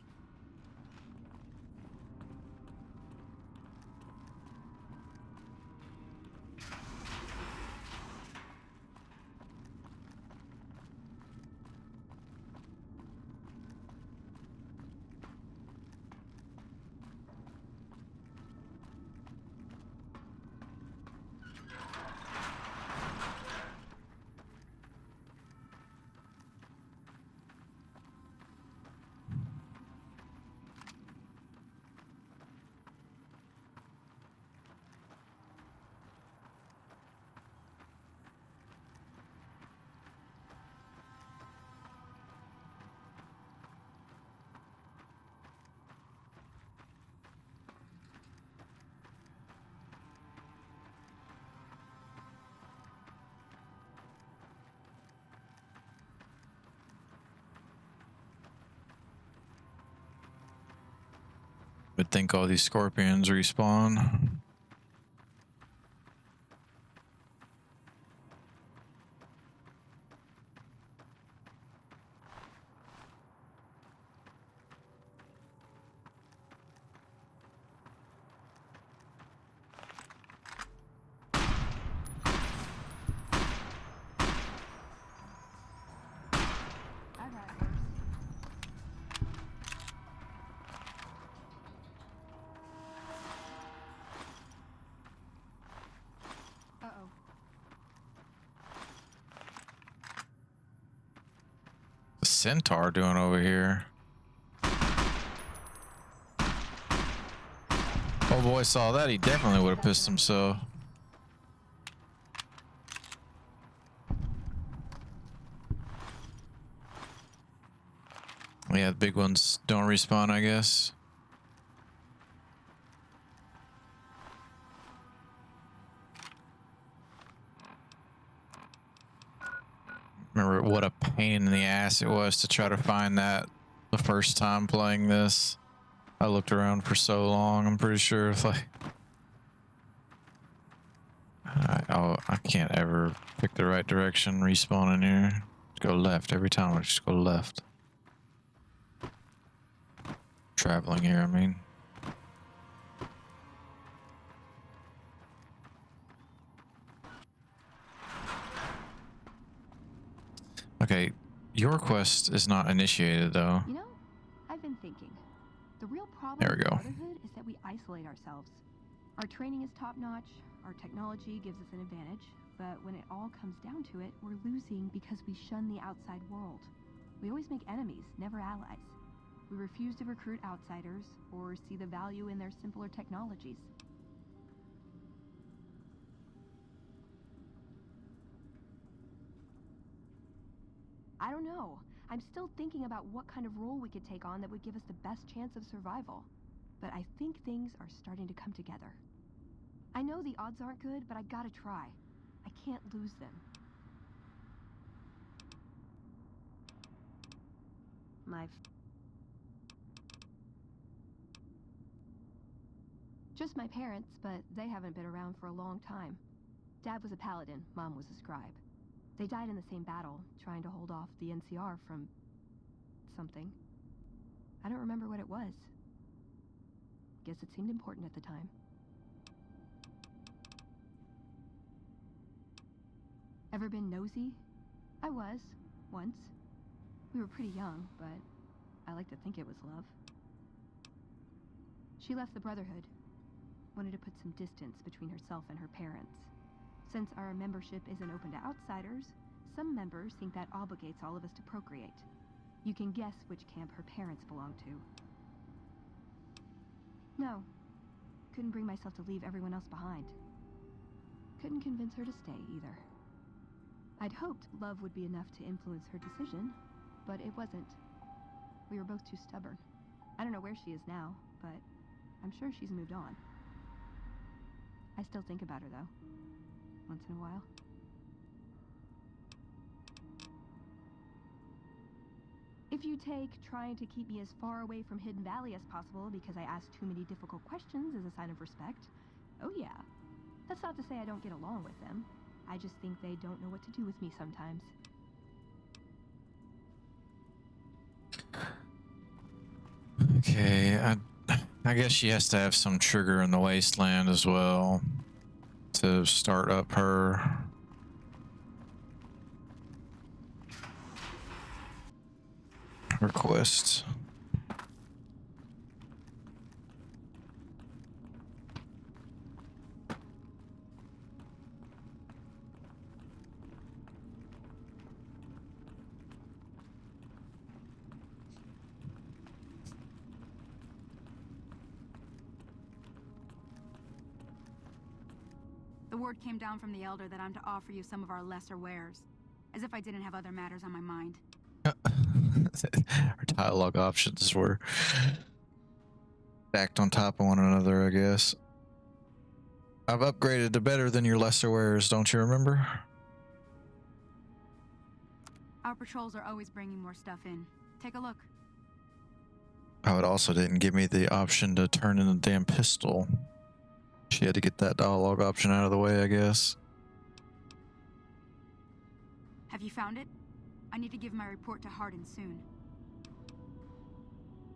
Speaker 1: Would think all these scorpions respawn.
Speaker 3: I've had worse. Uh-oh.
Speaker 1: The centaur doing over here? Oh boy, saw that. He definitely would have pissed himself. Yeah, the big ones don't respawn, I guess. Remember what a pain in the ass it was to try to find that the first time playing this. I looked around for so long. I'm pretty sure if I can't ever pick the right direction. Respawn in here. Just go left every time. I just go left. Traveling here, I mean. Okay, your quest is not initiated though.
Speaker 9: You know, I've been thinking. The real problem
Speaker 1: There we
Speaker 9: with
Speaker 1: go.
Speaker 9: Brotherhood is that we isolate ourselves. Our training is top-notch, our technology gives us an advantage, but when it all comes down to it, we're losing because we shun the outside world. We always make enemies, never allies. We refuse to recruit outsiders or see the value in their simpler technologies. I don't know. I'm still thinking about what kind of role we could take on that would give us the best chance of survival. But I think things are starting to come together. I know the odds aren't good, but I gotta try. I can't lose them. Just my parents, but they haven't been around for a long time. Dad was a paladin, Mom was a scribe. They died in the same battle, trying to hold off the NCR from something. I don't remember what it was. Guess it seemed important at the time. Ever been nosy? I was, once. We were pretty young, but I like to think it was love. She left the Brotherhood. Wanted to put some distance between herself and her parents. Since our membership isn't open to outsiders, some members think that obligates all of us to procreate. You can guess which camp her parents belong to. No. Couldn't bring myself to leave everyone else behind. Couldn't convince her to stay, either. I'd hoped love would be enough to influence her decision, but it wasn't. We were both too stubborn. I don't know where she is now, but I'm sure she's moved on. I still think about her, though. Once in a while. If you take trying to keep me as far away from Hidden Valley as possible because I ask too many difficult questions as a sign of respect, oh yeah. That's not to say I don't get along with them. I just think they don't know what to do with me sometimes.
Speaker 1: Okay, I guess she has to have some trigger in the wasteland as well to start up her quest.
Speaker 3: The word came down from the Elder that I'm to offer you some of our lesser wares. As if I didn't have other matters on my mind.
Speaker 1: Our dialogue options were stacked on top of one another, I guess. I've upgraded to better than your lesser wares, don't you remember?
Speaker 3: Our patrols are always bringing more stuff in. Take a look.
Speaker 1: Oh, it also didn't give me the option to turn in the damn pistol. She had to get that dialogue option out of the way, I guess.
Speaker 3: Have you found it? I need to give my report to Hardin soon.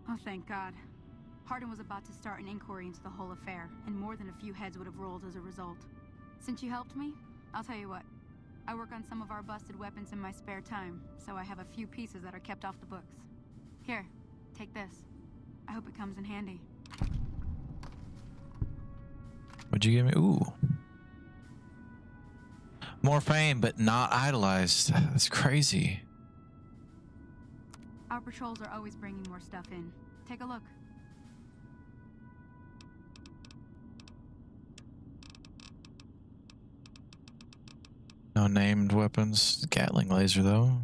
Speaker 3: Oh, thank God. Hardin was about to start an inquiry into the whole affair, and more than a few heads would have rolled as a result. Since you helped me, I'll tell you what. I work on some of our busted weapons in my spare time, so I have a few pieces that are kept off the books. Here, take this. I hope it comes in handy.
Speaker 1: What'd you give me? Ooh. More fame, but not idolized. That's crazy.
Speaker 3: Our patrols are always bringing more stuff in. Take a look.
Speaker 1: No named weapons. Gatling laser, though.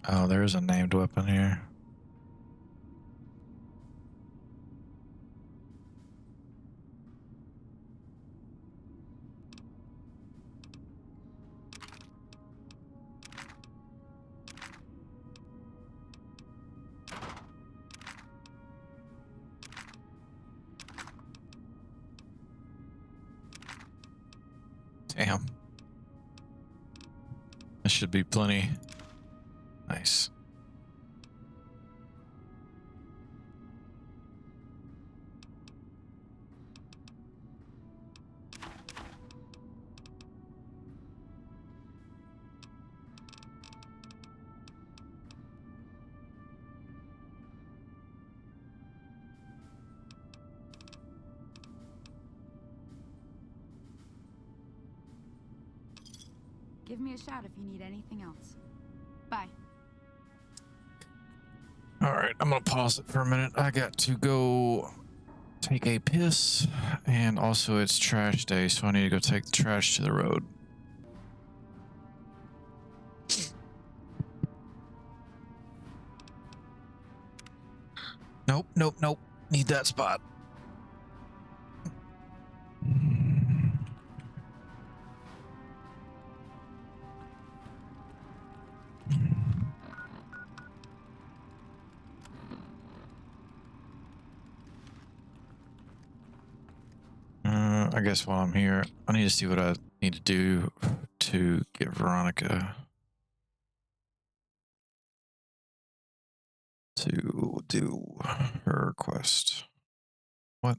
Speaker 1: Oh, there is a named weapon here. Damn. This should be plenty. Nice.
Speaker 3: Give me a shout if you need anything else. Bye.
Speaker 1: All right, I'm gonna pause it for a minute. I got to go take a piss, and also it's trash day, so I need to go take the trash to the road. Nope, nope, nope. Need that spot. I guess while I'm here, I need to see what I need to do to get Veronica to do her quest. What?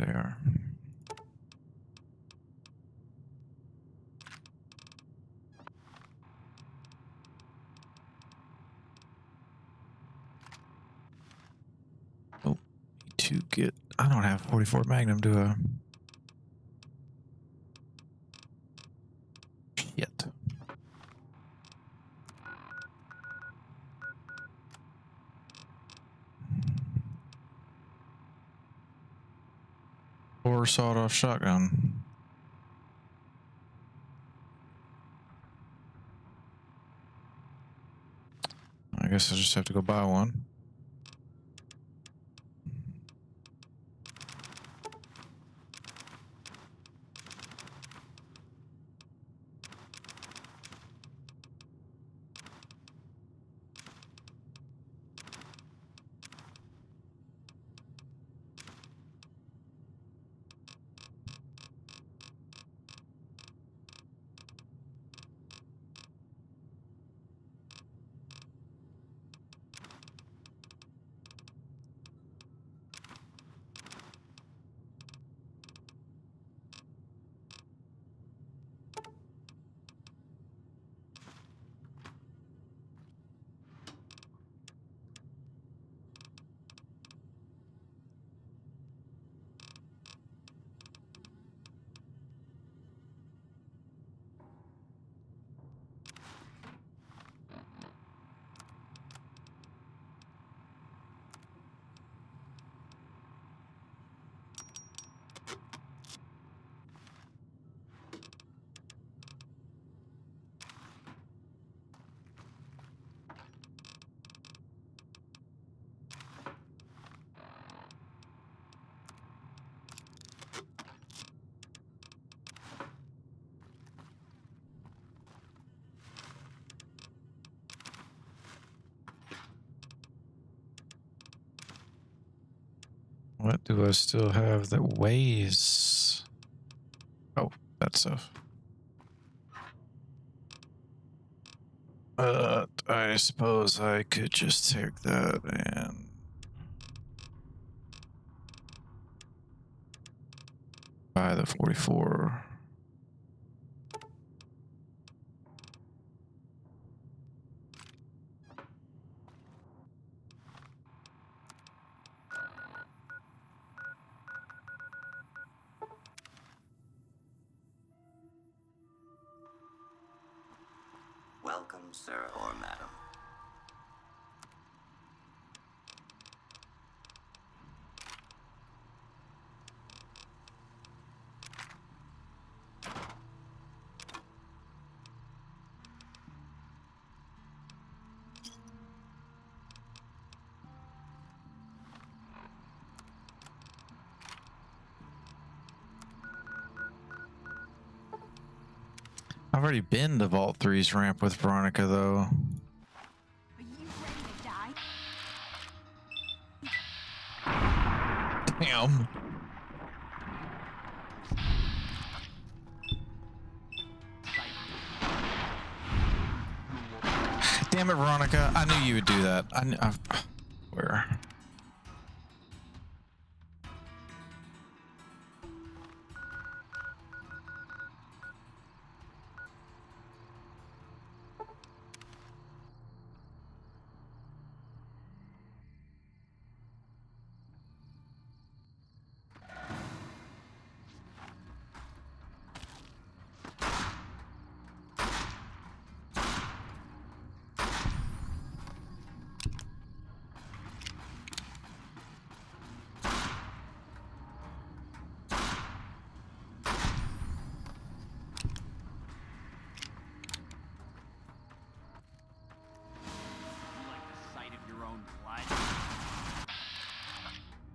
Speaker 1: they are. Oh, need to get. I don't have 44 Magnum, do I? Yet. Or sawed-off shotgun. I guess I just have to go buy one. What do I still have that weighs? Oh, that stuff. I suppose I could just take that and buy the 44.
Speaker 10: Welcome, sir or madam.
Speaker 1: I've already been to Vault 3's ramp with Veronica, though.
Speaker 3: Are you ready to die?
Speaker 1: Damn. Damn it, Veronica. I knew you would do that. Where?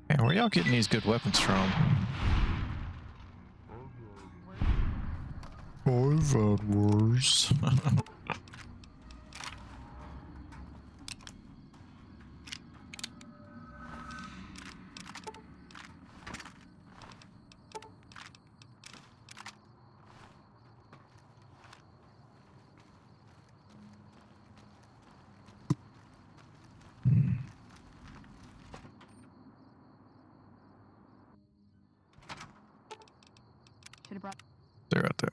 Speaker 1: Hey, where y'all getting these good weapons from? I've had worse.
Speaker 9: Should have brought.
Speaker 1: They're out there.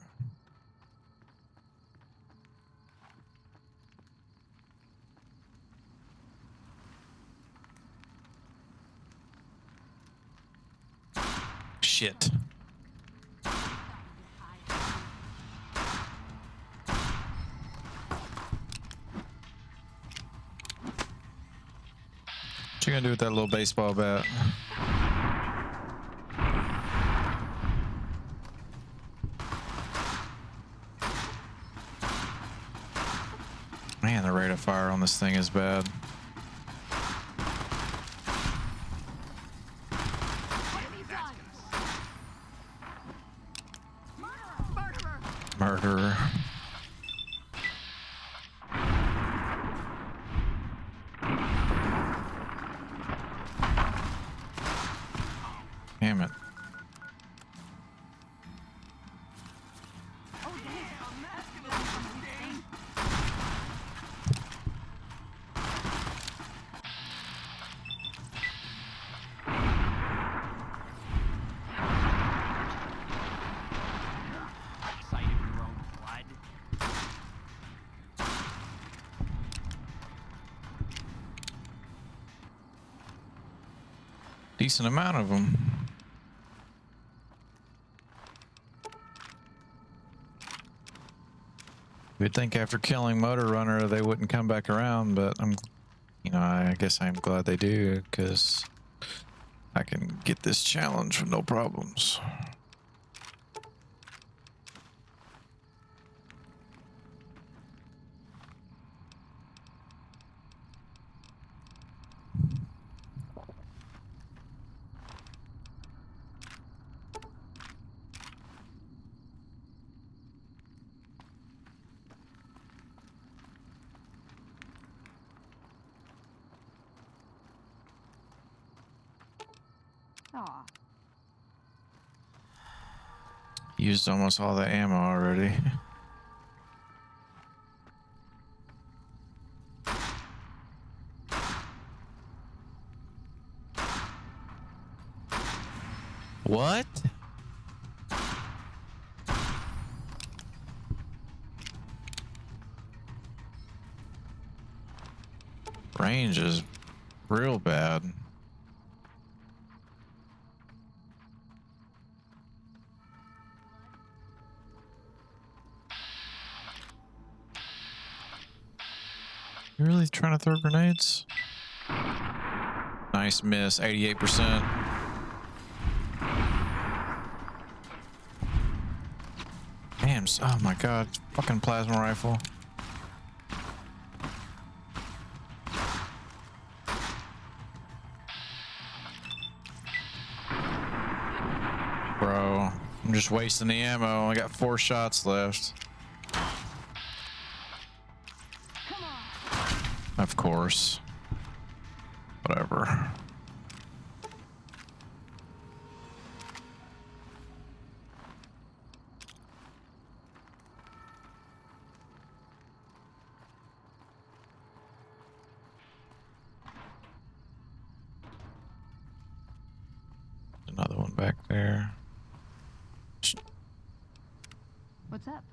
Speaker 1: Shit. What you gonna do with that little baseball bat? Man, the rate of fire on this thing is bad. Murderer. Damn it. Decent amount of them. You'd think after killing Motor Runner they wouldn't come back around, but I guess I'm glad they do, because I can get this challenge with no problems.
Speaker 9: Aw.
Speaker 1: Used almost all the ammo already. What? Range is real bad. You really trying to throw grenades? Nice miss, 88%. Damn, oh my god, fucking plasma rifle. Bro, I'm just wasting the ammo. I got 4 shots left. Of course. Whatever. Another one back there.
Speaker 9: What's up?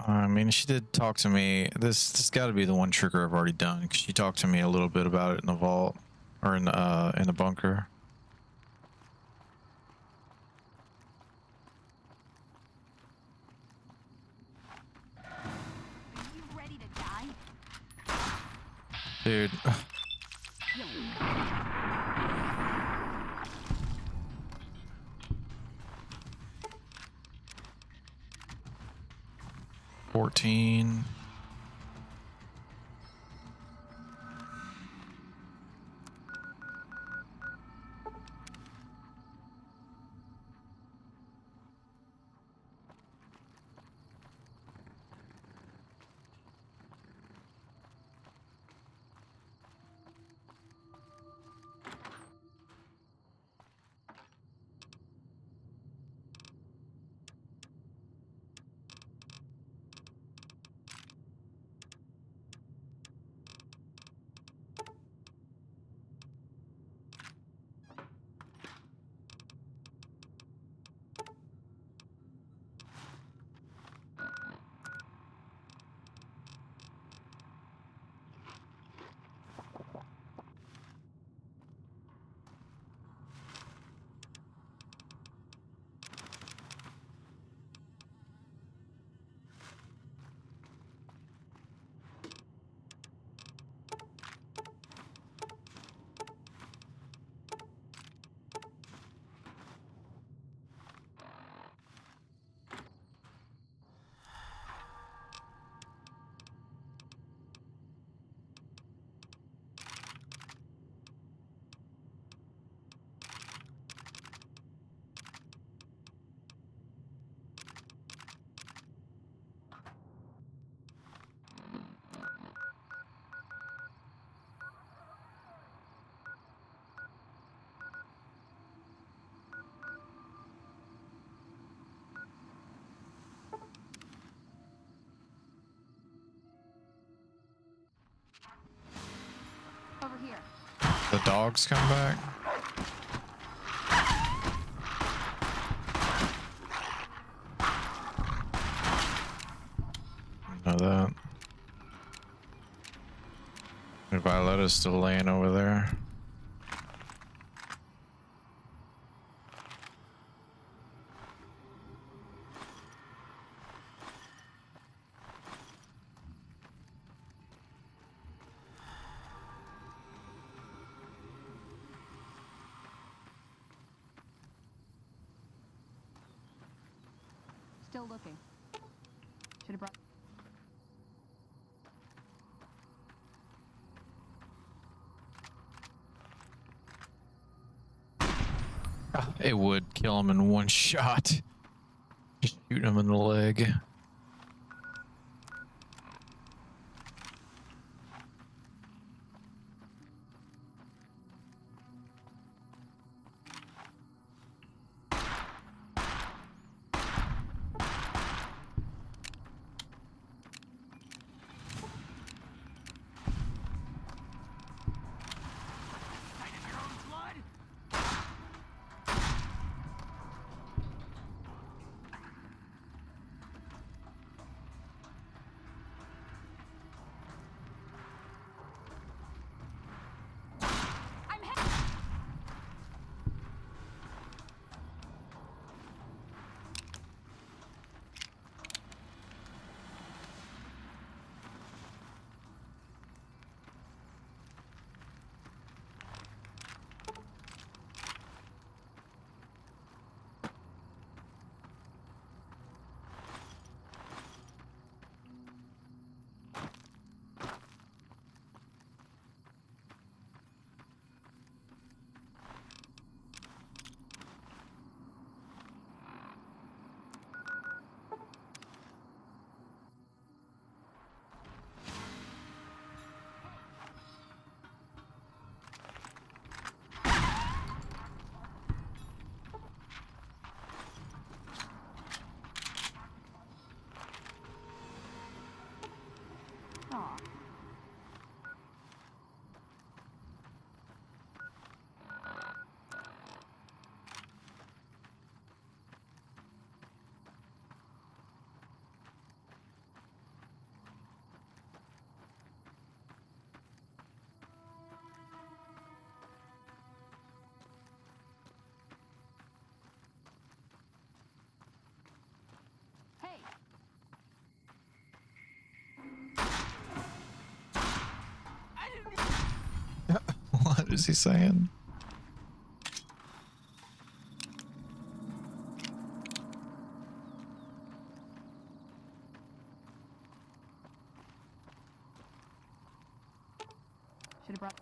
Speaker 1: I mean, she did talk to me. This got to be the one trigger I've already done, because she talked to me a little bit about it in the vault, or in the bunker.
Speaker 8: Are you ready to die?
Speaker 1: Dude. $14.
Speaker 3: over here.
Speaker 1: The dogs come back. Know that. Violetta's still laying over there.
Speaker 9: Still looking. Should have brought.
Speaker 1: It would kill him in one shot. Just shoot him in the leg.
Speaker 9: Aw. Hey.
Speaker 1: What is he saying?
Speaker 9: Should have brought.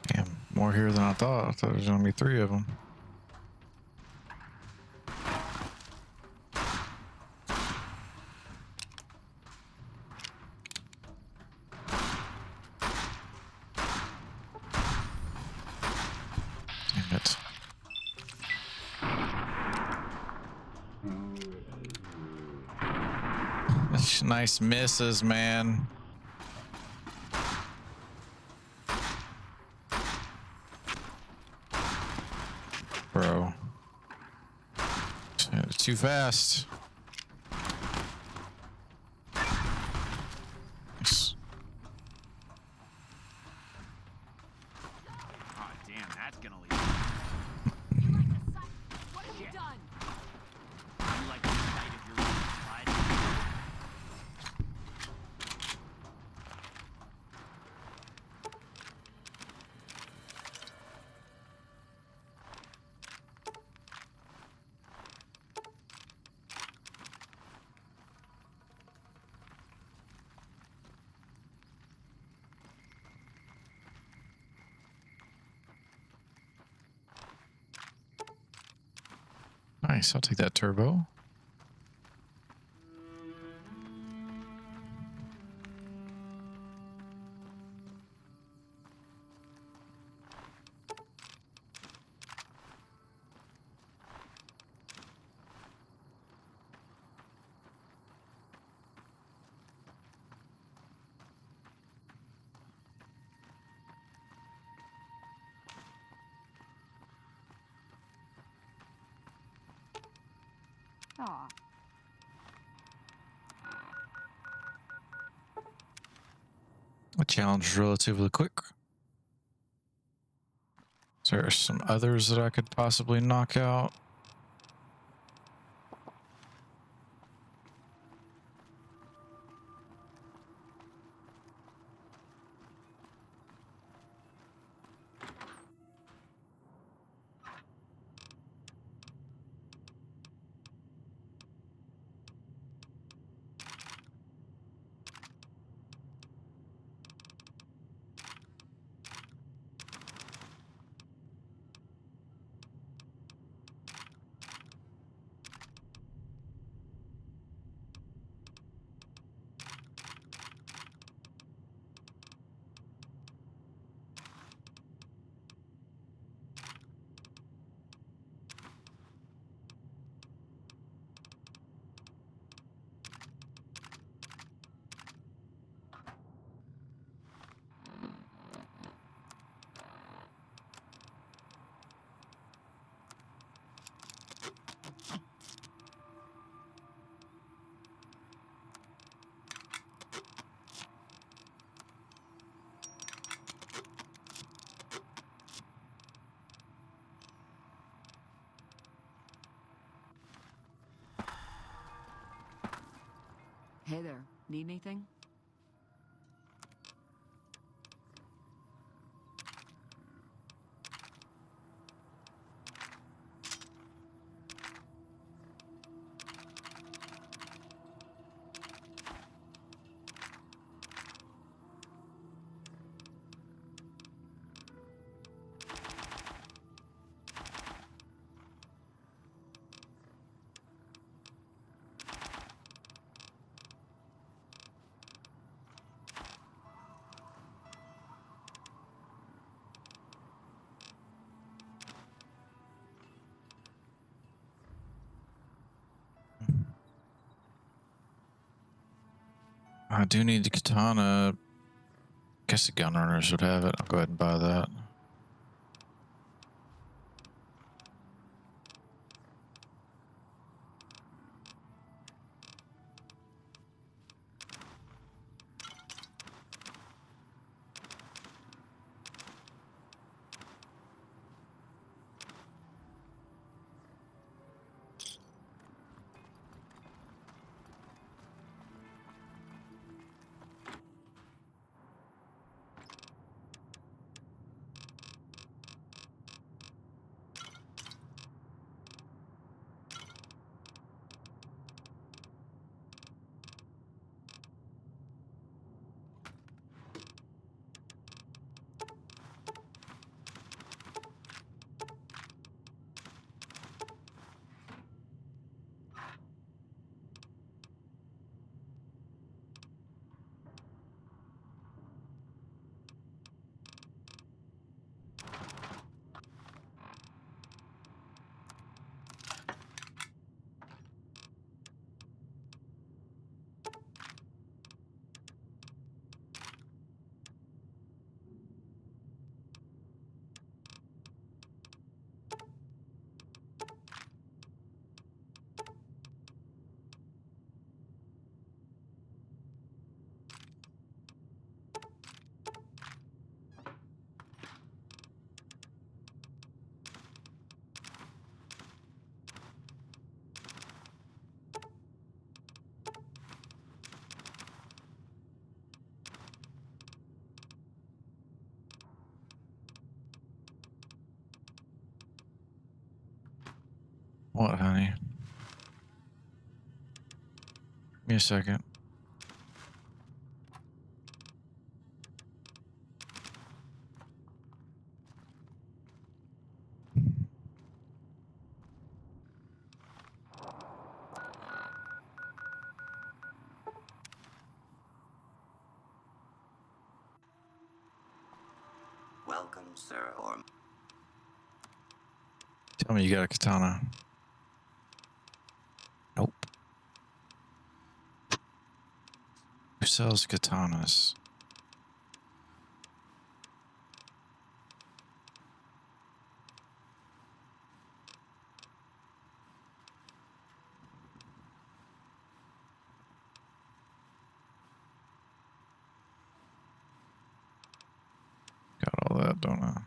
Speaker 1: Damn, more here than I thought. I thought there was only 3 of them. Damn it. Nice misses, man. Bro. Too fast. Nice.
Speaker 6: Oh, damn, that's gonna leave.
Speaker 7: What have you done?
Speaker 6: You like the sight of your own blood?
Speaker 1: Nice. I'll take that turbo.
Speaker 9: Aw.
Speaker 1: The challenge is relatively quick. There are some others that I could possibly knock out.
Speaker 11: Hey there, need anything?
Speaker 1: I do need the katana. Guess the gun runners would have it. I'll go ahead and buy that. What, honey? Give me a second.
Speaker 10: Welcome, sir, or...
Speaker 1: Tell me you got a katana. Nope. Who sells katanas? Got all that, don't I?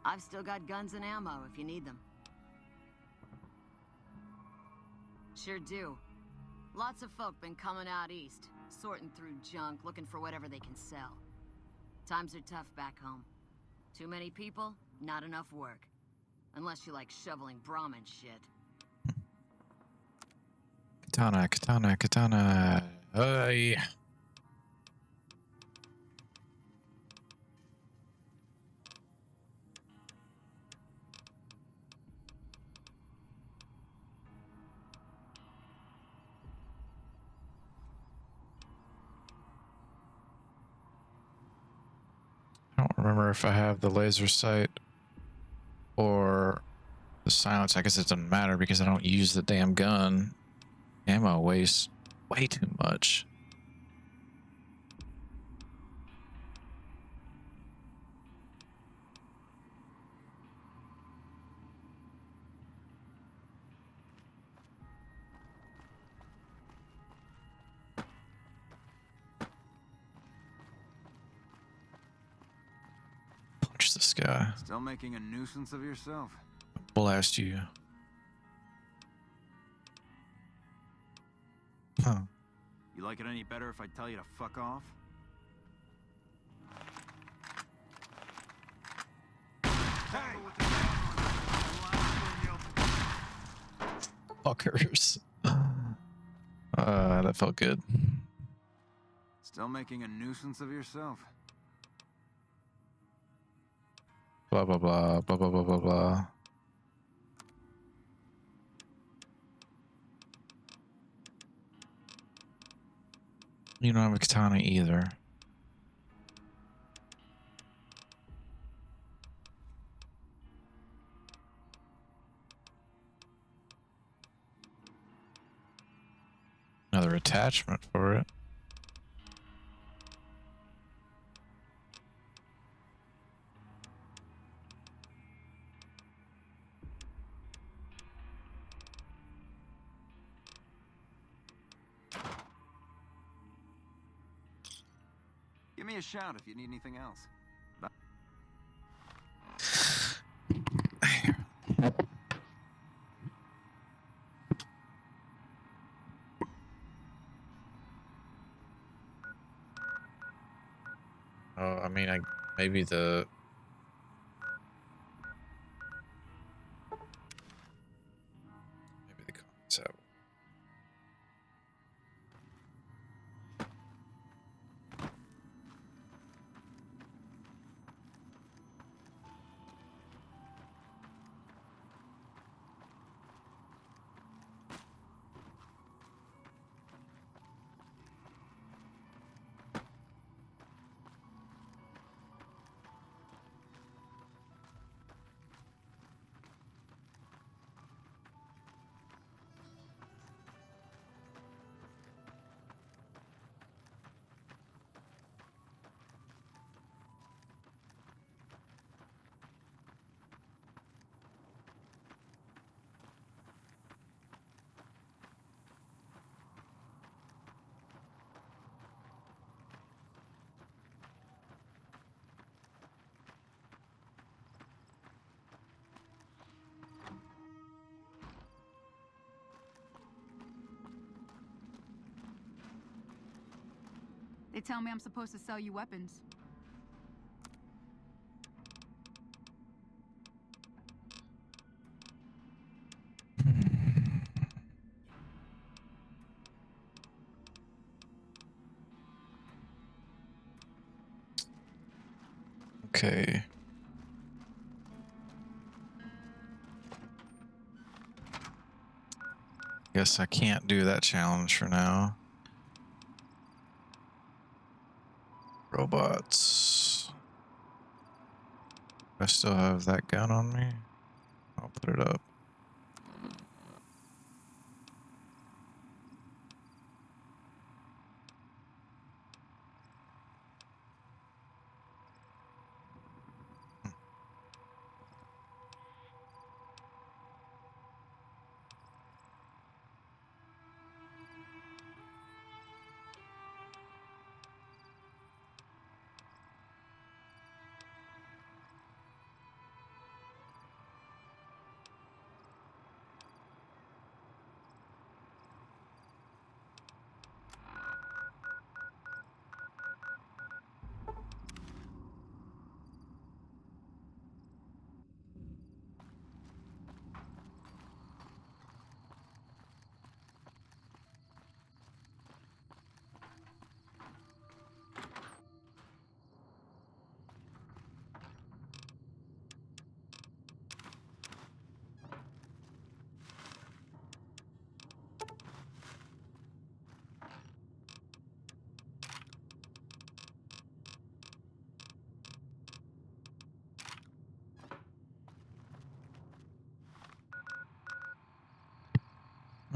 Speaker 11: I've still got guns and ammo if you need them. Sure do. Lots of folk been coming out east, sorting through junk, looking for whatever they can sell. Times are tough back home. Too many people, not enough work. Unless you like shoveling Brahmin shit.
Speaker 1: Katana, katana, katana. Hey. I don't remember if I have the laser sight or the silence. I guess it doesn't matter because I don't use the damn gun. Ammo wastes way too much. Punch this guy.
Speaker 6: Still making a nuisance of yourself?
Speaker 1: Blast you. Huh.
Speaker 6: You like it any better if I tell you to fuck off?
Speaker 1: Fuckers. That felt good.
Speaker 6: Still making a nuisance of yourself?
Speaker 1: Blah, blah, blah, blah, blah, blah, blah, blah. You don't have a katana either. Another attachment for it.
Speaker 6: Give me a shout if you need anything else.
Speaker 1: Oh, I mean, maybe the... Maybe the concept.
Speaker 3: tell me I'm supposed to sell you weapons.
Speaker 1: Okay. Guess I can't do that challenge for now. Robots. I still have that gun on me. I'll put it up.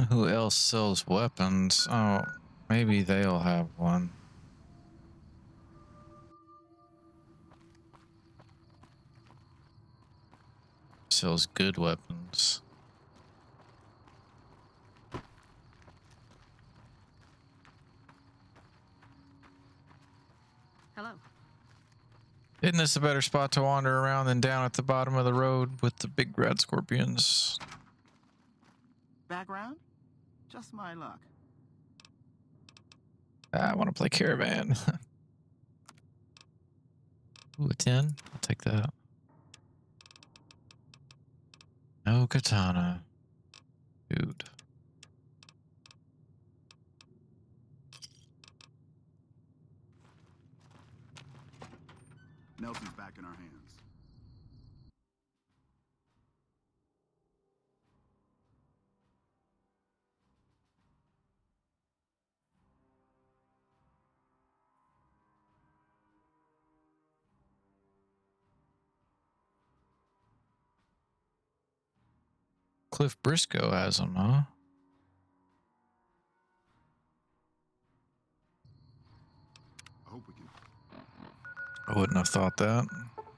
Speaker 1: Who else sells weapons? Oh, maybe they'll have one. Sells good weapons.
Speaker 7: Hello.
Speaker 1: Isn't this a better spot to wander around than down at the bottom of the road with the big red scorpions?
Speaker 10: Background? Just my luck.
Speaker 1: I want to play Caravan. Ooh, a 10. I'll take that. No katana. Dude.
Speaker 12: Nelson's back in our hands.
Speaker 1: Cliff Briscoe has them, huh?
Speaker 12: I hope we can.
Speaker 1: I wouldn't have thought that.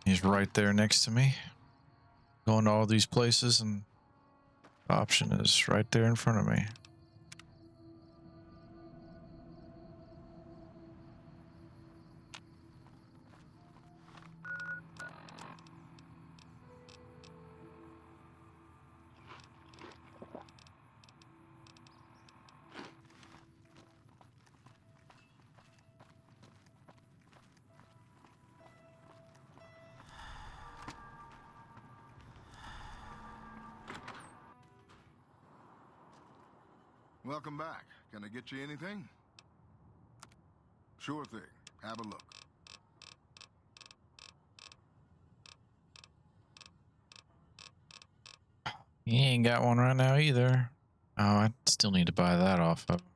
Speaker 1: He's right there next to me. Going to all these places, and the option is right there in front of me.
Speaker 12: Welcome back. Can I get you anything? Sure thing. Have a look.
Speaker 1: He ain't got one right now either. Oh, I still need to buy that off of him.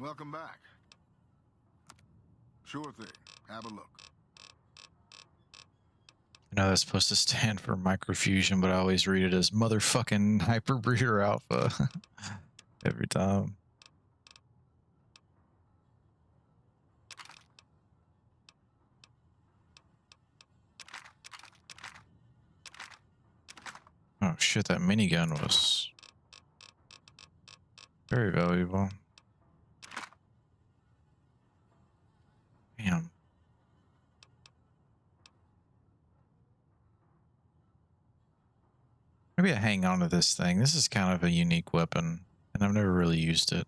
Speaker 12: Welcome back. Sure thing. Have a look.
Speaker 1: I know that's supposed to stand for microfusion, but I always read it as motherfucking hyperbreeder alpha every time. Oh shit, that minigun was very valuable. Damn. Maybe I hang on to this thing. This is kind of a unique weapon, and I've never really used it.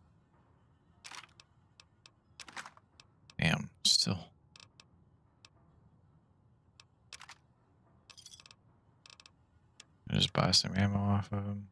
Speaker 1: Damn, still. Just buy some ammo off of him.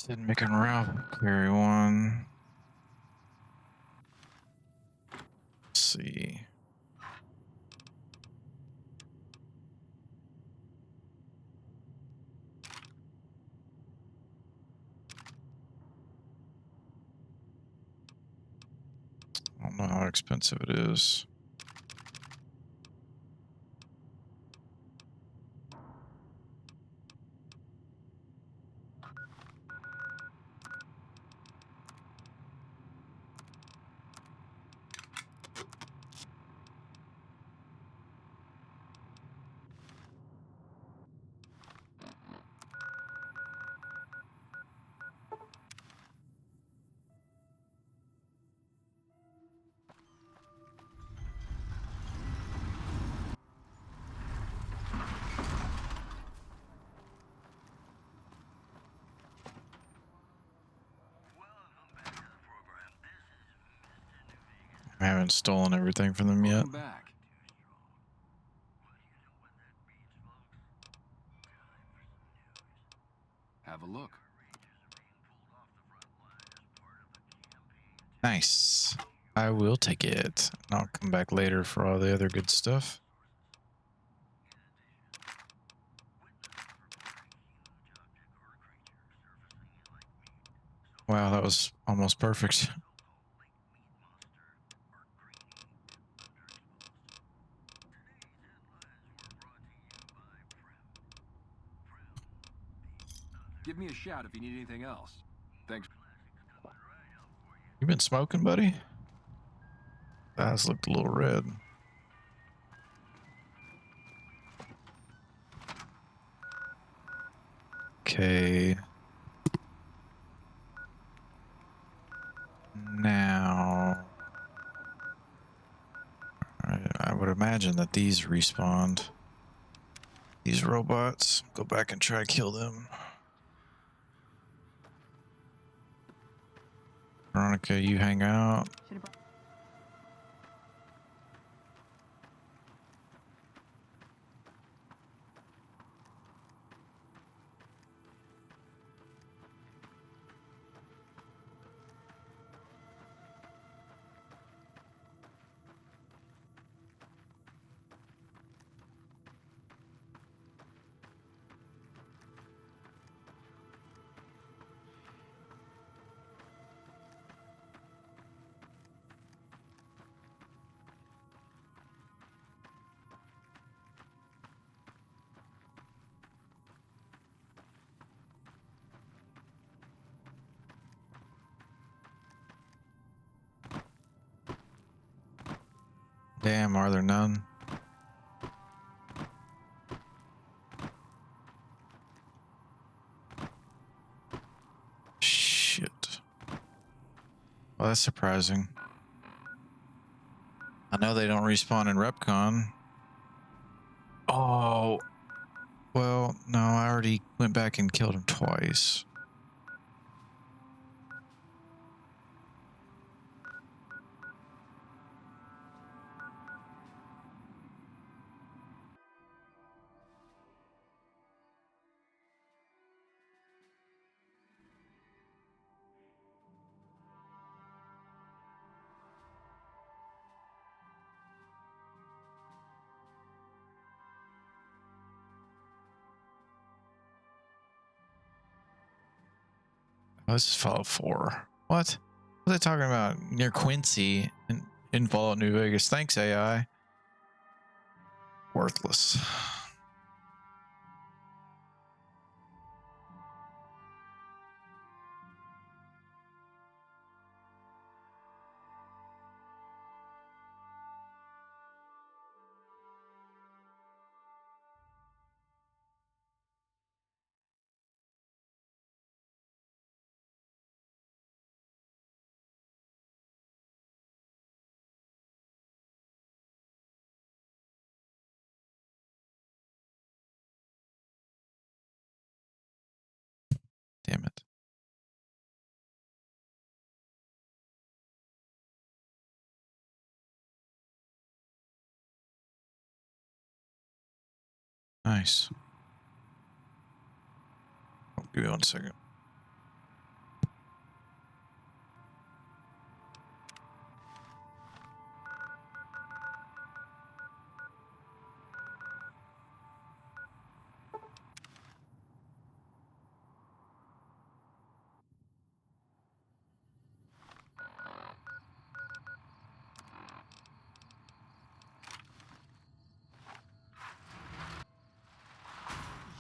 Speaker 1: Didn't make a Ralph carry one. Let's see. I don't know how expensive it is. I haven't stolen everything from them yet.
Speaker 6: Welcome back. Have a look.
Speaker 1: Nice. I will take it. I'll come back later for all the other good stuff. Wow, that was almost perfect.
Speaker 6: Give me a shout if you need anything else. Thanks.
Speaker 1: You been smoking, buddy? Eyes looked a little red. Okay. Now, I would imagine that these respawned. These robots. Go back and try to kill them. Veronica, you hang out. Damn, are there none? Shit. Well, that's surprising. I know they don't respawn in RepCon. Oh. Well, no, I already went back and killed him twice. Oh, this is Fallout 4. What? What are they talking about? Near Quincy in Fallout New Vegas. Thanks, AI. Worthless. Damn it. Nice. Oh, give me 1 second.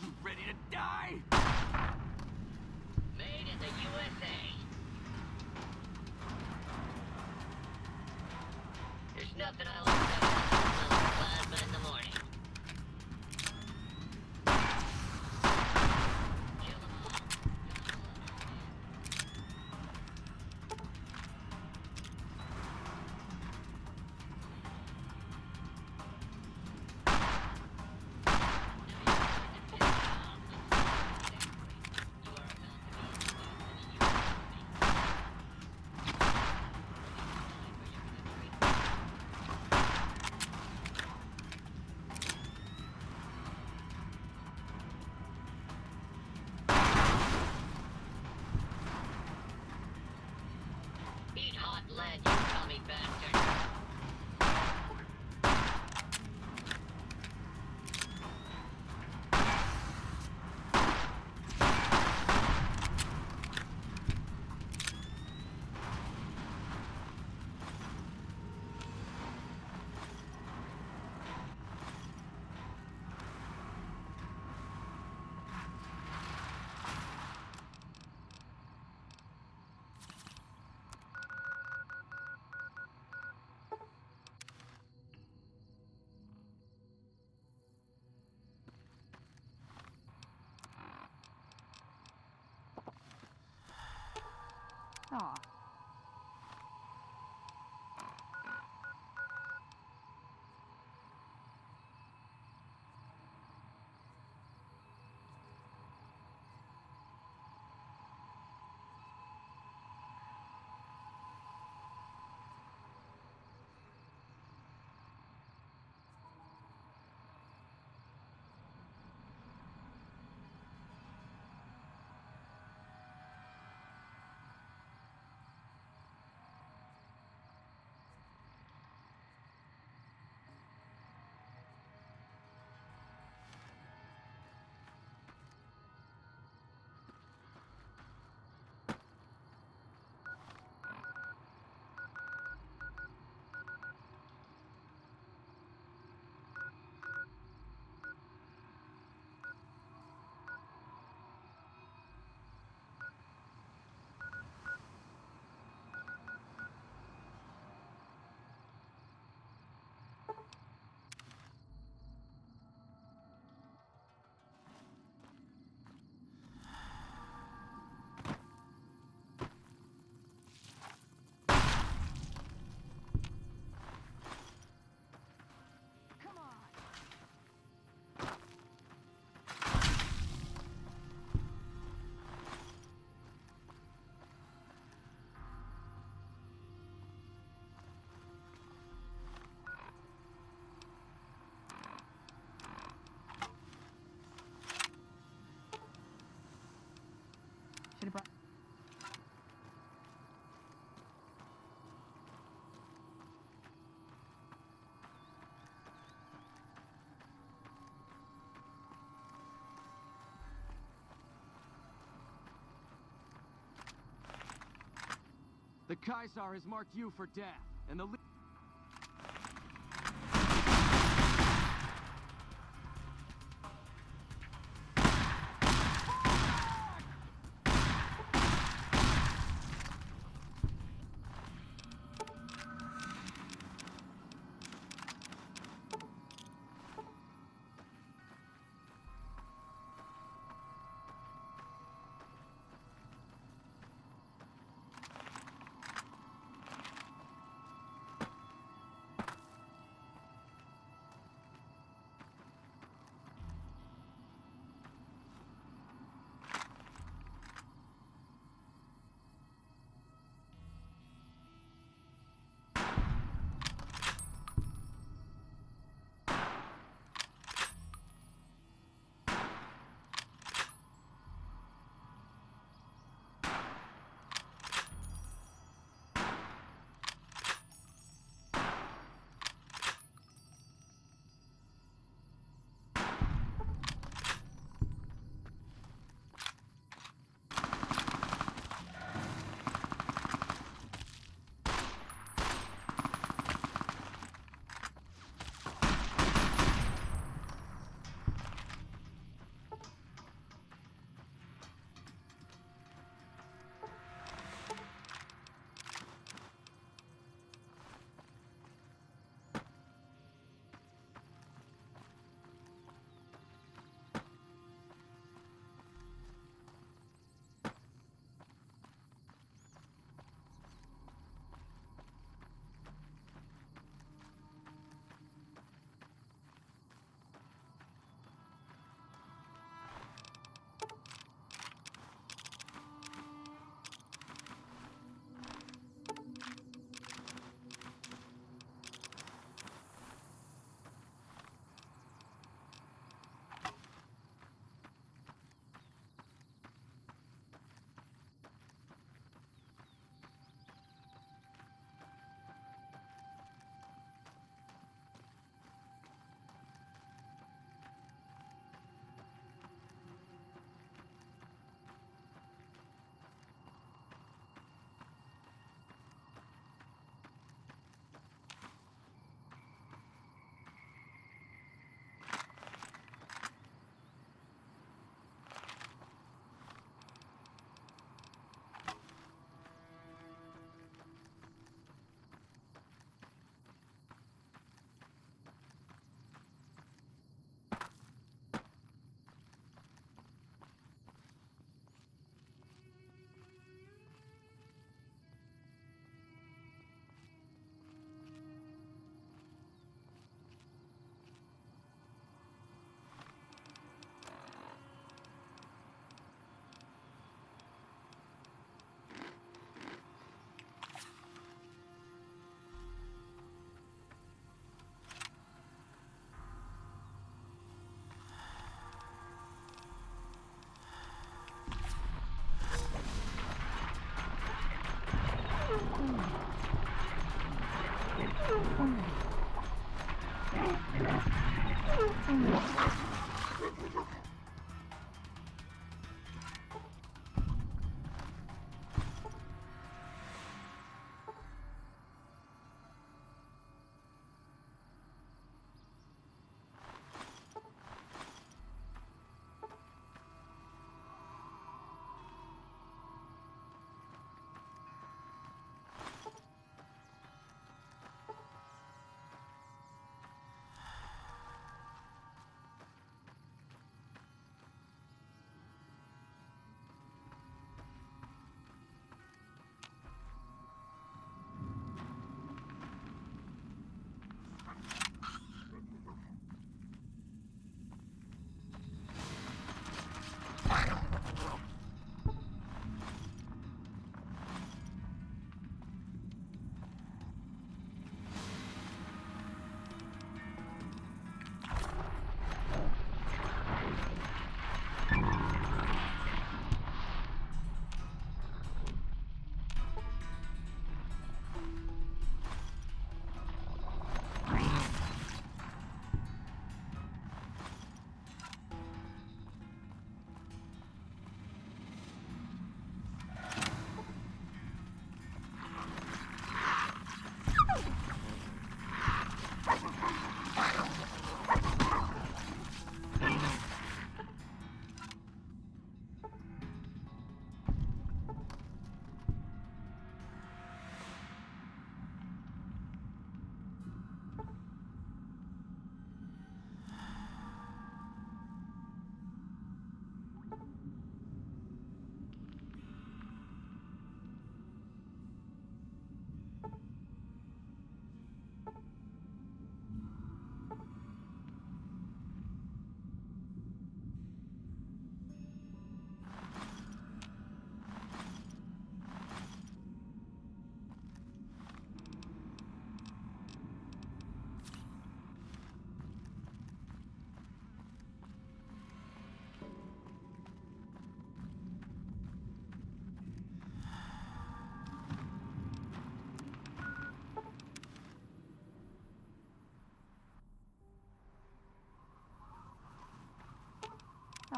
Speaker 2: You ready to die?
Speaker 13: Made in the USA. There's nothing I like better than the smell of plasma in the morning. Kill 'em all. Eat hot lead, you dummy bastard.
Speaker 6: The Caesar has marked you for death, and the...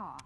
Speaker 9: Aw.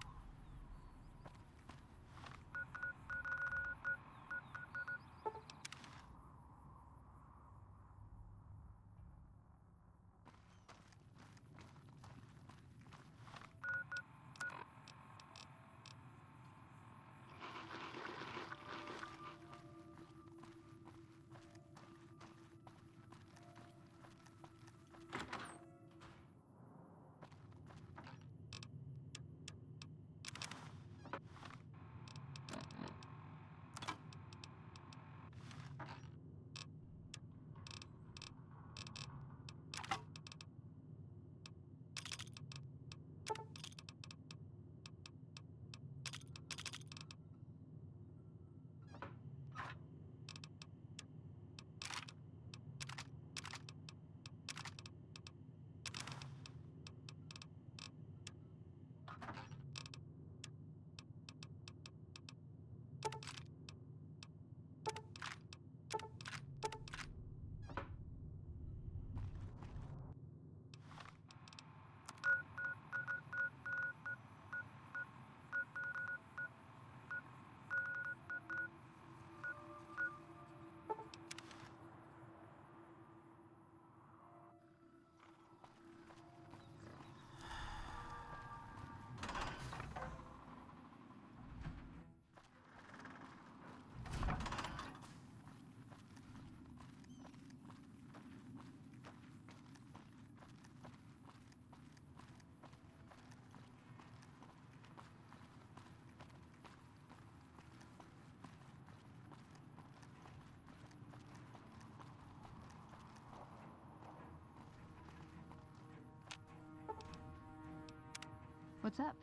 Speaker 9: What's up?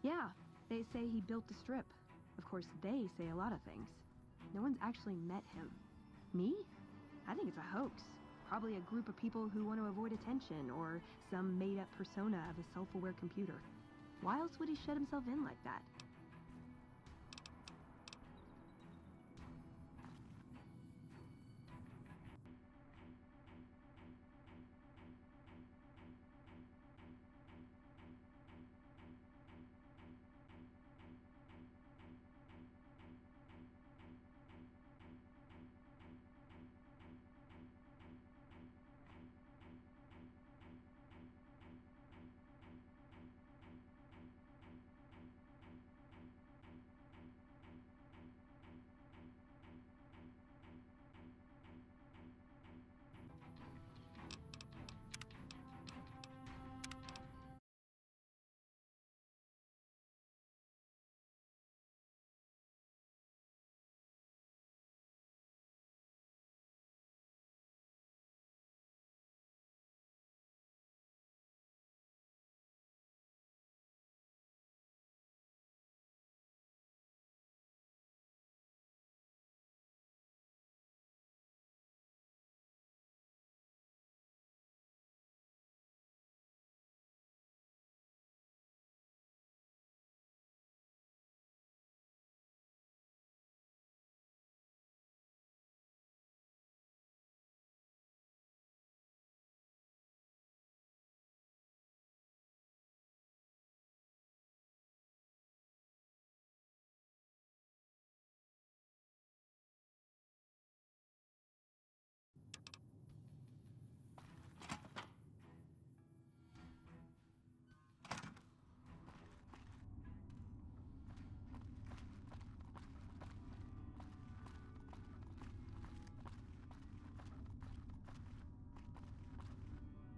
Speaker 9: Yeah, they say he built the strip. Of course, they say a lot of things. No one's actually met him. Me? I think it's a hoax. Probably a group of people who want to avoid attention, or some made-up persona of a self-aware computer. Why else would he shut himself in like that?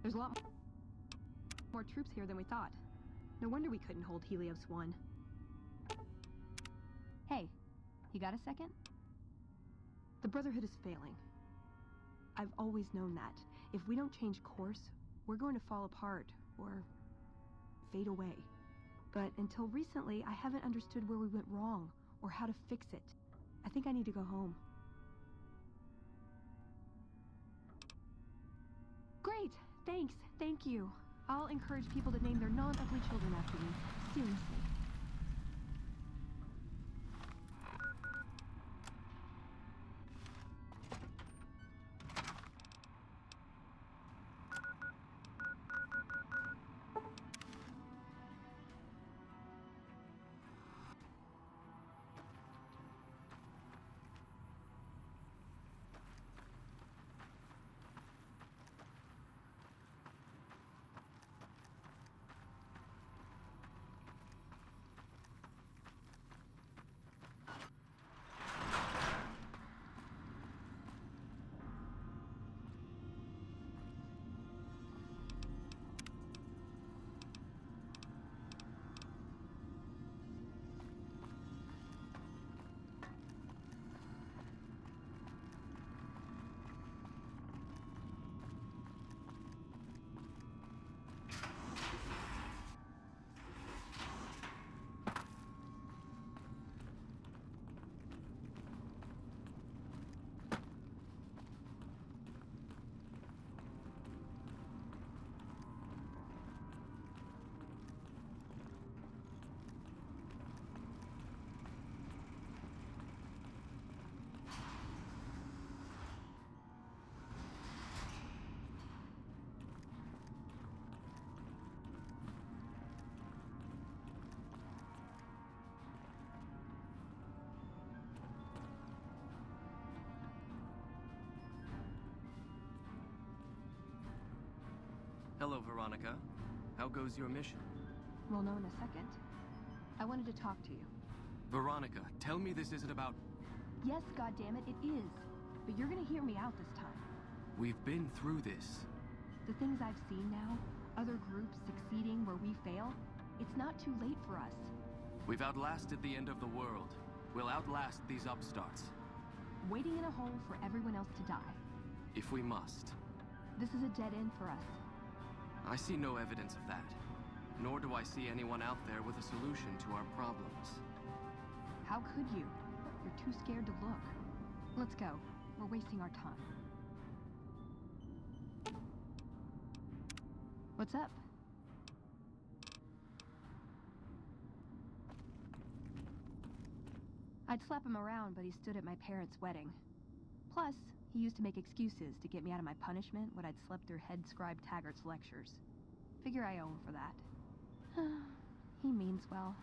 Speaker 9: There's a lot more troops here than we thought. No wonder we couldn't hold Helios 1. Hey, you got a second? The Brotherhood is failing. I've always known that. If we don't change course, we're going to fall apart, or fade away. But until recently, I haven't understood where we went wrong, or how to fix it. I think I need to go home. Great! Thanks! Thank you! I'll encourage people to name their non-ugly children after me. Seriously.
Speaker 2: Hello, Veronica. How goes your mission?
Speaker 9: We'll know in a second. I wanted to talk to you.
Speaker 2: Veronica, tell me this isn't about...
Speaker 9: Yes, goddammit, it is. But you're gonna hear me out this time.
Speaker 2: We've been through this.
Speaker 9: The things I've seen now, other groups succeeding where we fail, it's not too late for us.
Speaker 2: We've outlasted the end of the world. We'll outlast these upstarts.
Speaker 9: Waiting in a hole for everyone else to die.
Speaker 2: If we must.
Speaker 9: This is a dead end for us.
Speaker 2: I see no evidence of that. Nor do I see anyone out there with a solution to our problems.
Speaker 9: How could you? You're too scared to look. Let's go. We're wasting our time. What's up? I'd slap him around, but he stood at my parents' wedding. Plus, he used to make excuses to get me out of my punishment when I'd slept through head scribe Taggart's lectures. Figure I owe him for that. He means well.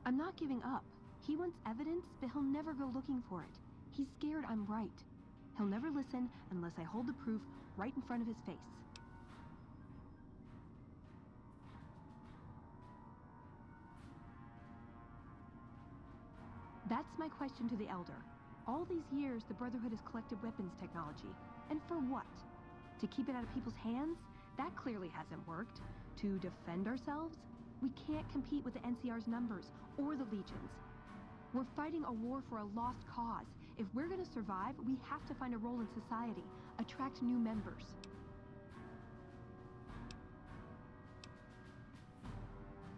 Speaker 9: I'm not giving up. He wants evidence, but he'll never go looking for it. He's scared I'm right. He'll never listen unless I hold the proof right in front of his face. That's my question to the Elder. All these years, the Brotherhood has collected weapons technology. And for what? To keep it out of people's hands? That clearly hasn't worked. To defend ourselves? We can't compete with the NCR's numbers, or the Legions. We're fighting a war for a lost cause. If we're gonna survive, we have to find a role in society, attract new members.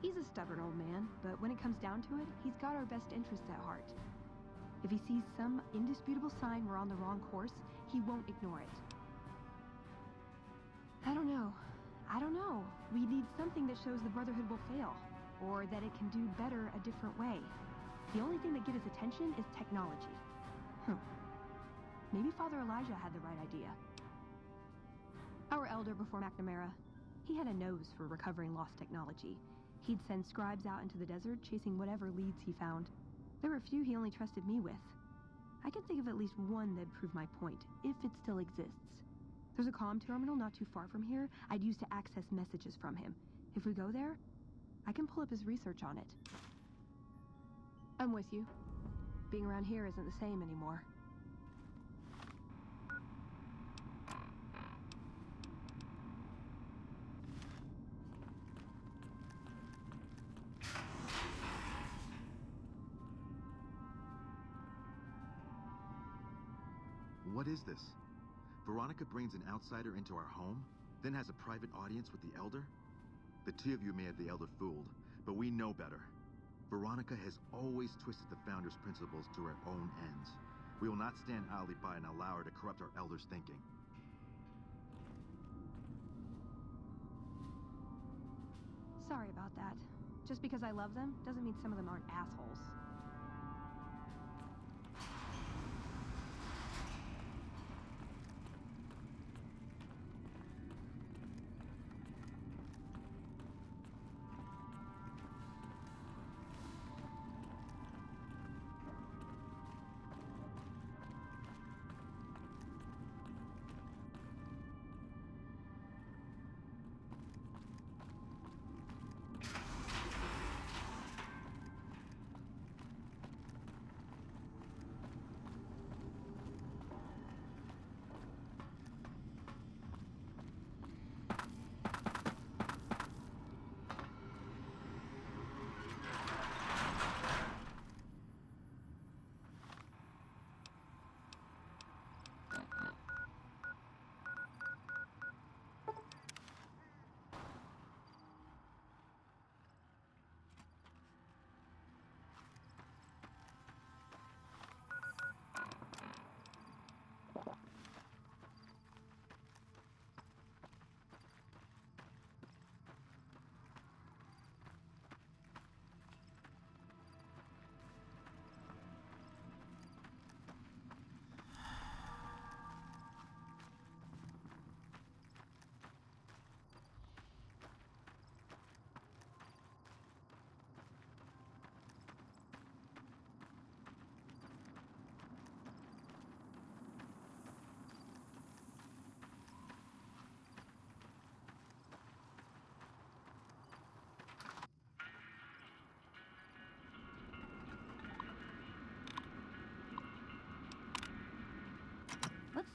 Speaker 9: He's a stubborn old man, but when it comes down to it, he's got our best interests at heart. If he sees some indisputable sign we're on the wrong course, he won't ignore it. I don't know. We need something that shows the Brotherhood will fail, or that it can do better a different way. The only thing that gets his attention is technology. Maybe Father Elijah had the right idea. Our elder before McNamara, he had a nose for recovering lost technology. He'd send scribes out into the desert chasing whatever leads he found. There were a few he only trusted me with. I can think of at least one that'd prove my point, if it still exists. There's a comm terminal not too far from here I'd use to access messages from him. If we go there, I can pull up his research on it. I'm with you. Being around here isn't the same anymore.
Speaker 5: What is this? Veronica brings an outsider into our home, then has a private audience with the Elder? The two of you may have the Elder fooled, but we know better. Veronica has always twisted the Founder's principles to her own ends. We will not stand idly by and allow her to corrupt our Elder's thinking.
Speaker 9: Sorry about that. Just because I love them doesn't mean some of them aren't assholes.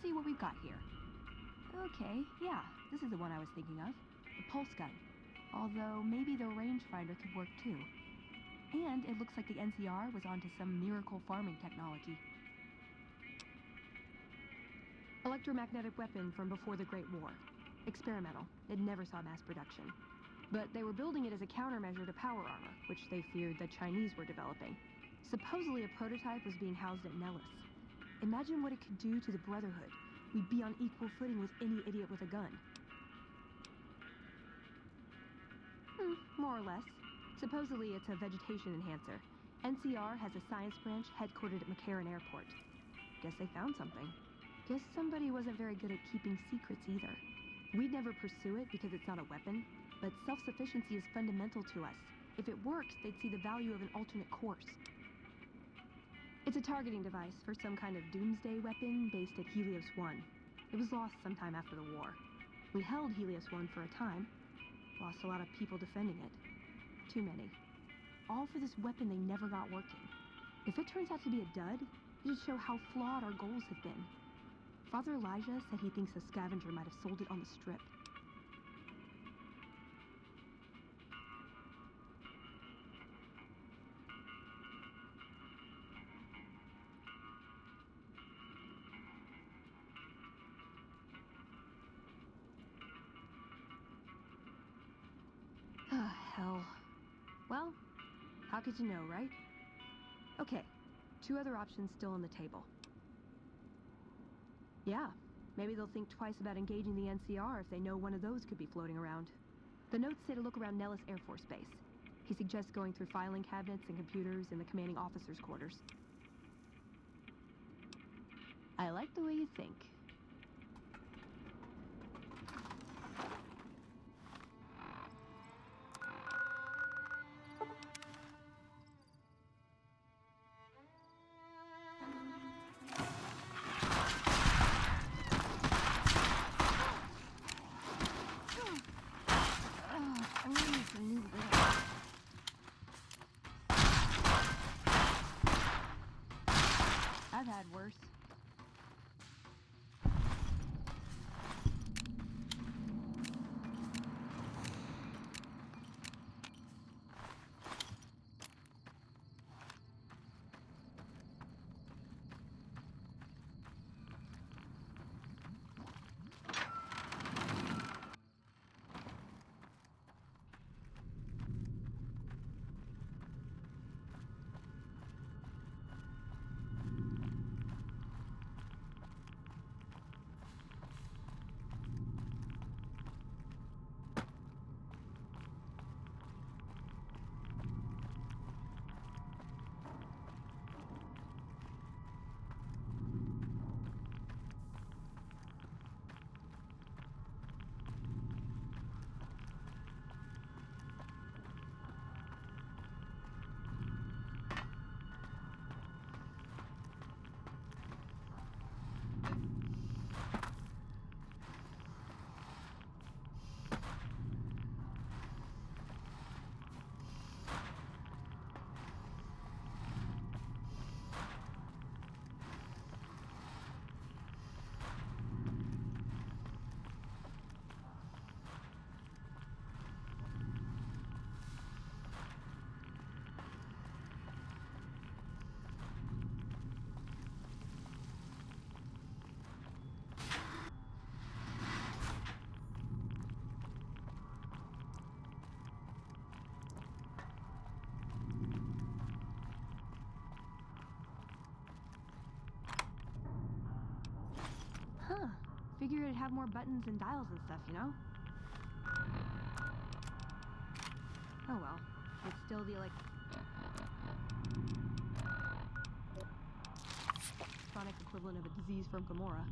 Speaker 9: see what we've got here. Okay, yeah, this is the one I was thinking of. The pulse gun. Although maybe the rangefinder could work too. And it looks like the NCR was onto some miracle farming technology. Electromagnetic weapon from before the Great War. Experimental. It never saw mass production. But they were building it as a countermeasure to power armor, which they feared the Chinese were developing. Supposedly a prototype was being housed at Nellis. Imagine what it could do to the Brotherhood. We'd be on equal footing with any idiot with a gun. More or less. Supposedly it's a vegetation enhancer. NCR has a science branch headquartered at McCarran Airport. Guess they found something. Guess somebody wasn't very good at keeping secrets either. We'd never pursue it because it's not a weapon, but self-sufficiency is fundamental to us. If it works, they'd see the value of an alternate course. It's a targeting device for some kind of doomsday weapon based at Helios-1. It was lost sometime after the war. We held Helios-1 for a time. Lost a lot of people defending it. Too many. All for this weapon they never got working. If it turns out to be a dud, it'd show how flawed our goals have been. Father Elijah said he thinks a scavenger might have sold it on the strip. Ah, hell. Well, how could you know, right? Okay, 2 other options still on the table. Yeah, maybe they'll think twice about engaging the NCR if they know one of those could be floating around. The notes say to look around Nellis Air Force Base. He suggests going through filing cabinets and computers in the commanding officer's quarters. I like the way you think. I'm gonna need some new litter. I've had worse. Huh. Figure it'd have more buttons and dials and stuff, you know? Oh well. It's still the electronic equivalent of a disease from Gamora.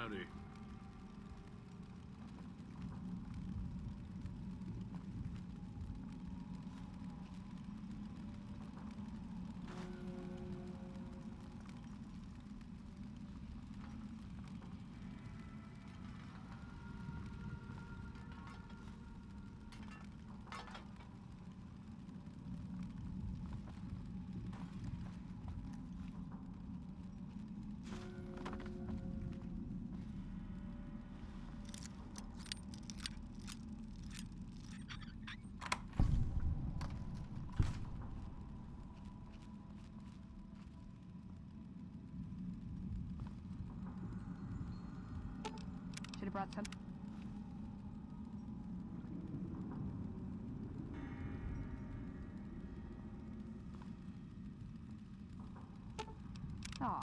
Speaker 12: Howdy.
Speaker 9: Should have brought some. Aw.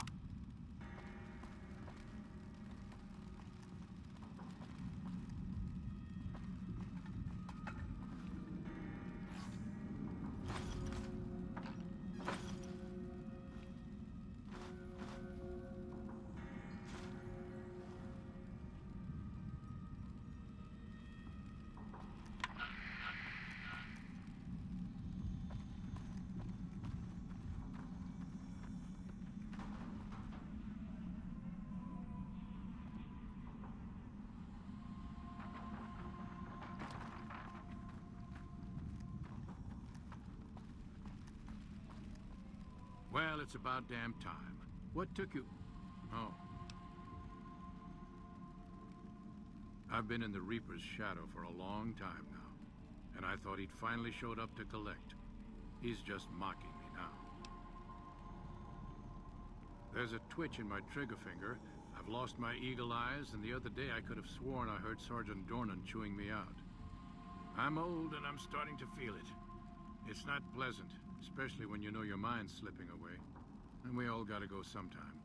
Speaker 14: Well, it's about damn time. What took you... Oh. I've been in the Reaper's shadow for a long time now, and I thought he'd finally showed up to collect. He's just mocking me now. There's a twitch in my trigger finger. I've lost my eagle eyes, and the other day I could have sworn I heard Sergeant Dornan chewing me out. I'm old, and I'm starting to feel it. It's not pleasant, especially when you know your mind's slipping away. And we all gotta go sometime.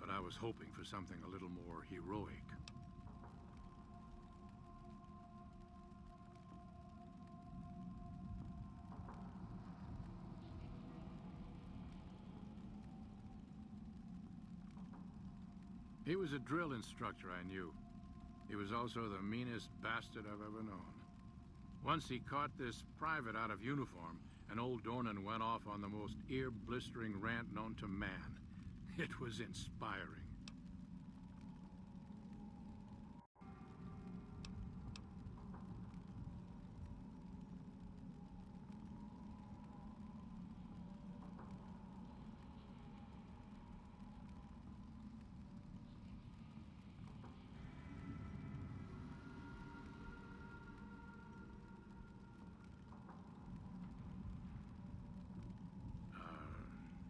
Speaker 14: But I was hoping for something a little more heroic. He was a drill instructor I knew. He was also the meanest bastard I've ever known. Once he caught this private out of uniform, and old Dornan went off on the most ear-blistering rant known to man. It was inspiring.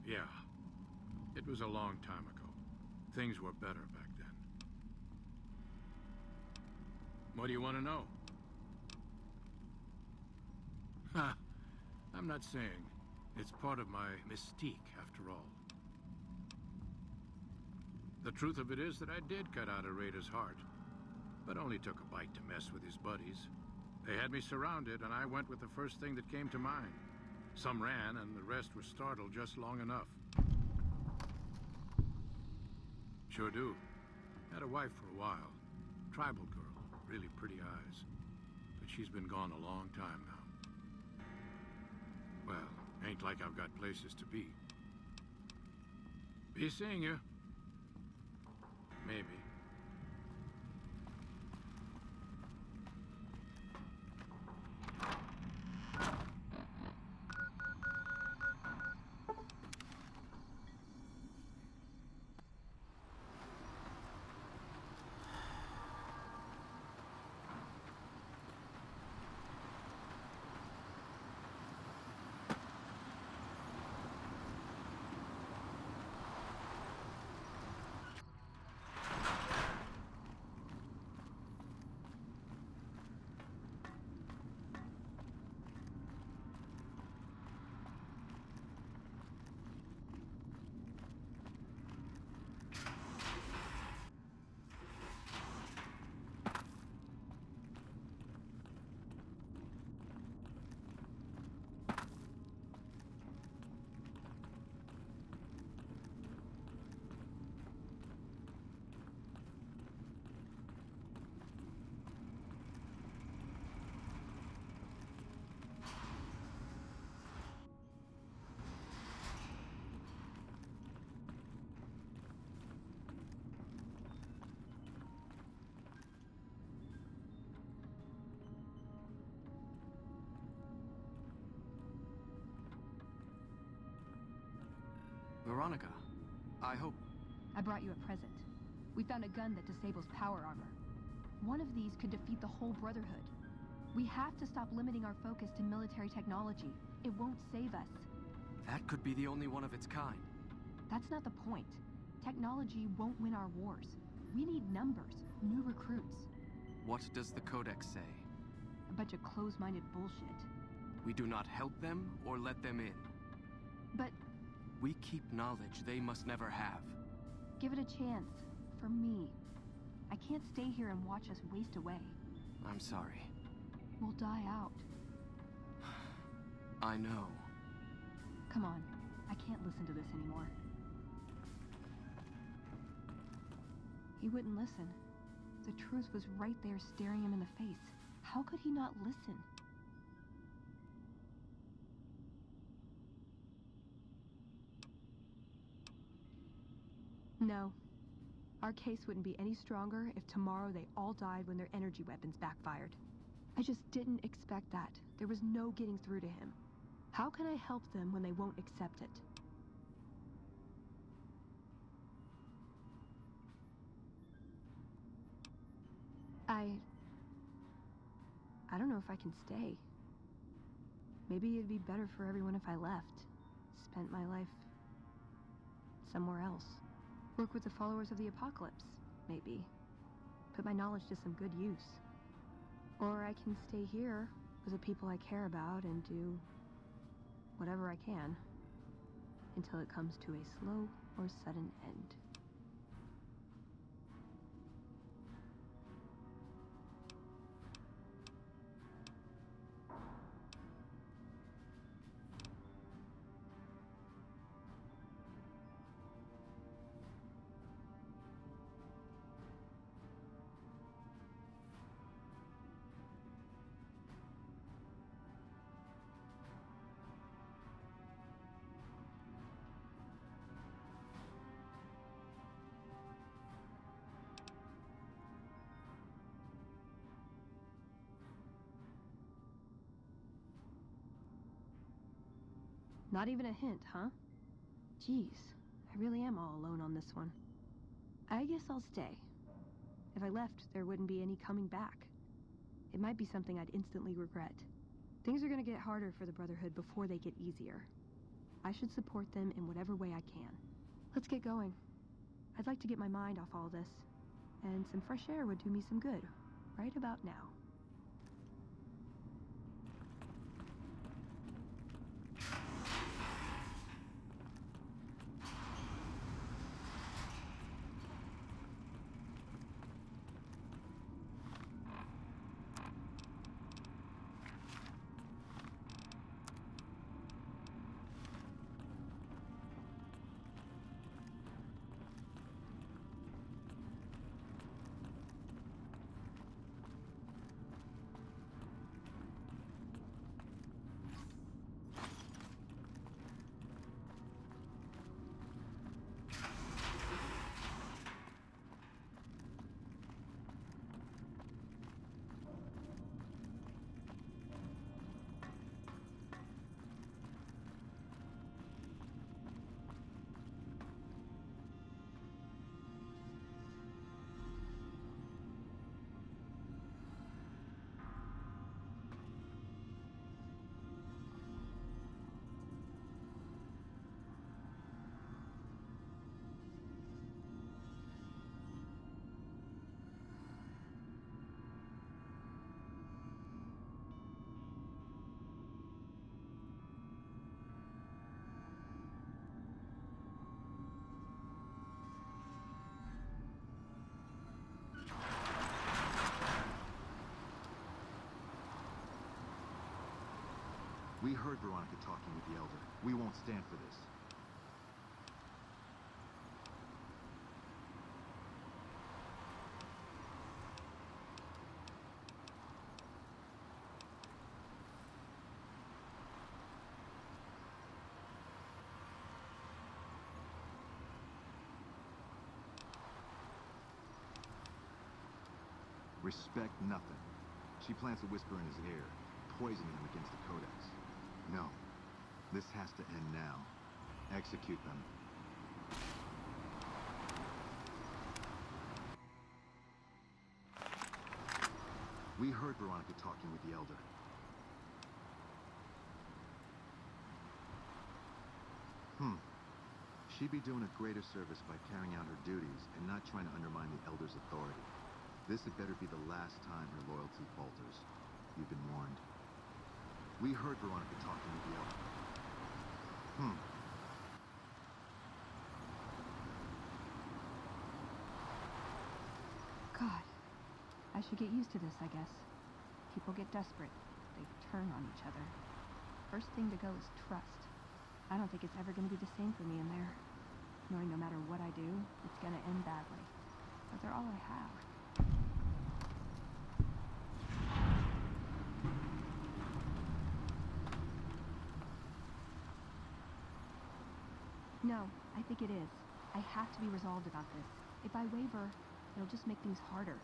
Speaker 14: Yeah. It was a long time ago. Things were better back then. What do you want to know? Ha! I'm not saying. It's part of my mystique, after all. The truth of it is that I did cut out a raider's heart, but only took a bite to mess with his buddies. They had me surrounded, and I went with the first thing that came to mind. Some ran, and the rest were startled just long enough. Sure do. Had a wife for a while. Tribal girl, really pretty eyes. But she's been gone a long time now. Well, ain't like I've got places to be. Be seeing you. Maybe.
Speaker 2: Veronica, I hope...
Speaker 9: I brought you a present. We found a gun that disables power armor. One of these could defeat the whole Brotherhood. We have to stop limiting our focus to military technology. It won't save us.
Speaker 2: That could be the only one of its kind.
Speaker 9: That's not the point. Technology won't win our wars. We need numbers, new recruits.
Speaker 2: What does the Codex say?
Speaker 9: A bunch of closed-minded bullshit.
Speaker 2: We do not help them or let them in.
Speaker 9: But...
Speaker 2: we keep knowledge they must never have.
Speaker 9: give it a chance. For me. I can't stay here and watch us waste away.
Speaker 2: I'm sorry.
Speaker 9: We'll die out.
Speaker 2: I know.
Speaker 9: Come on. I can't listen to this anymore. He wouldn't listen. The truth was right there staring him in the face. How could he not listen? No. Our case wouldn't be any stronger if tomorrow they all died when their energy weapons backfired. I just didn't expect that. There was no getting through to him. How can I help them when they won't accept it? I don't know if I can stay. Maybe it'd be better for everyone if I left. Spent my life somewhere else. Work with the followers of the apocalypse, maybe. Put my knowledge to some good use. Or I can stay here with the people I care about and do whatever I can until it comes to a slow or sudden end. Not even a hint, huh? Jeez, I really am all alone on this one. I guess I'll stay. If I left, there wouldn't be any coming back. It might be something I'd instantly regret. Things are gonna get harder for the Brotherhood before they get easier. I should support them in whatever way I can. Let's get going. I'd like to get my mind off all this. And some fresh air would do me some good, right about now.
Speaker 5: We heard Veronica talking with the Elder. We won't stand for this. Respect nothing. She plants a whisper in his ear, poisoning him against the Codex. No. This has to end now. Execute them. We heard Veronica talking with the Elder. She'd be doing a greater service by carrying out her duties and not trying to undermine the Elder's authority. This had better be the last time her loyalty falters. You've been warned. We heard Veronica talking with the Elder.
Speaker 9: God, I should get used to this, I guess. People get desperate. They turn on each other. First thing to go is trust. I don't think it's ever going to be the same for me in there. Knowing no matter what I do, it's going to end badly. But they're all I have. No, I think it is. I have to be resolved about this. If I waver, it'll just make things harder.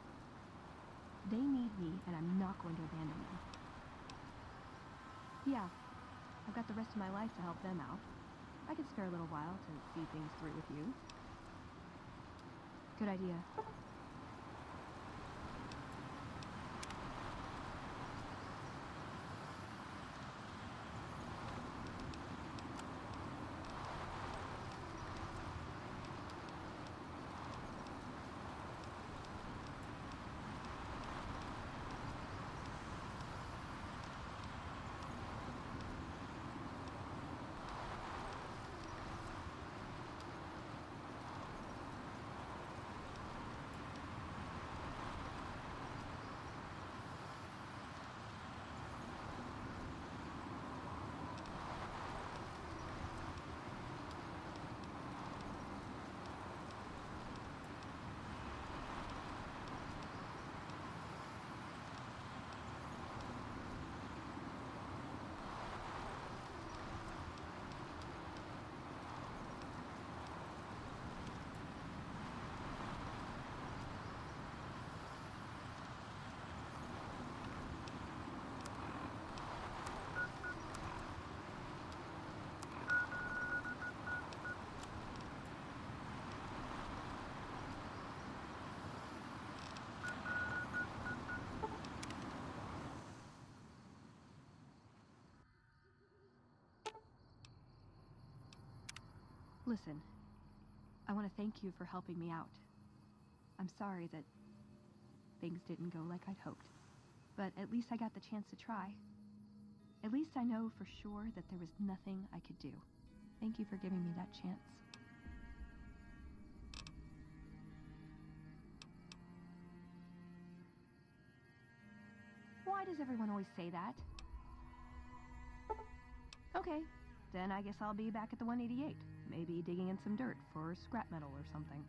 Speaker 9: They need me, and I'm not going to abandon them. Yeah, I've got the rest of my life to help them out. I could spare a little while to see things through with you. Good idea. Listen, I want to thank you for helping me out. I'm sorry that things didn't go like I'd hoped, but at least I got the chance to try. At least I know for sure that there was nothing I could do. Thank you for giving me that chance. Why does everyone always say that? Okay, then I guess I'll be back at the 188. Maybe digging in some dirt for scrap metal or something.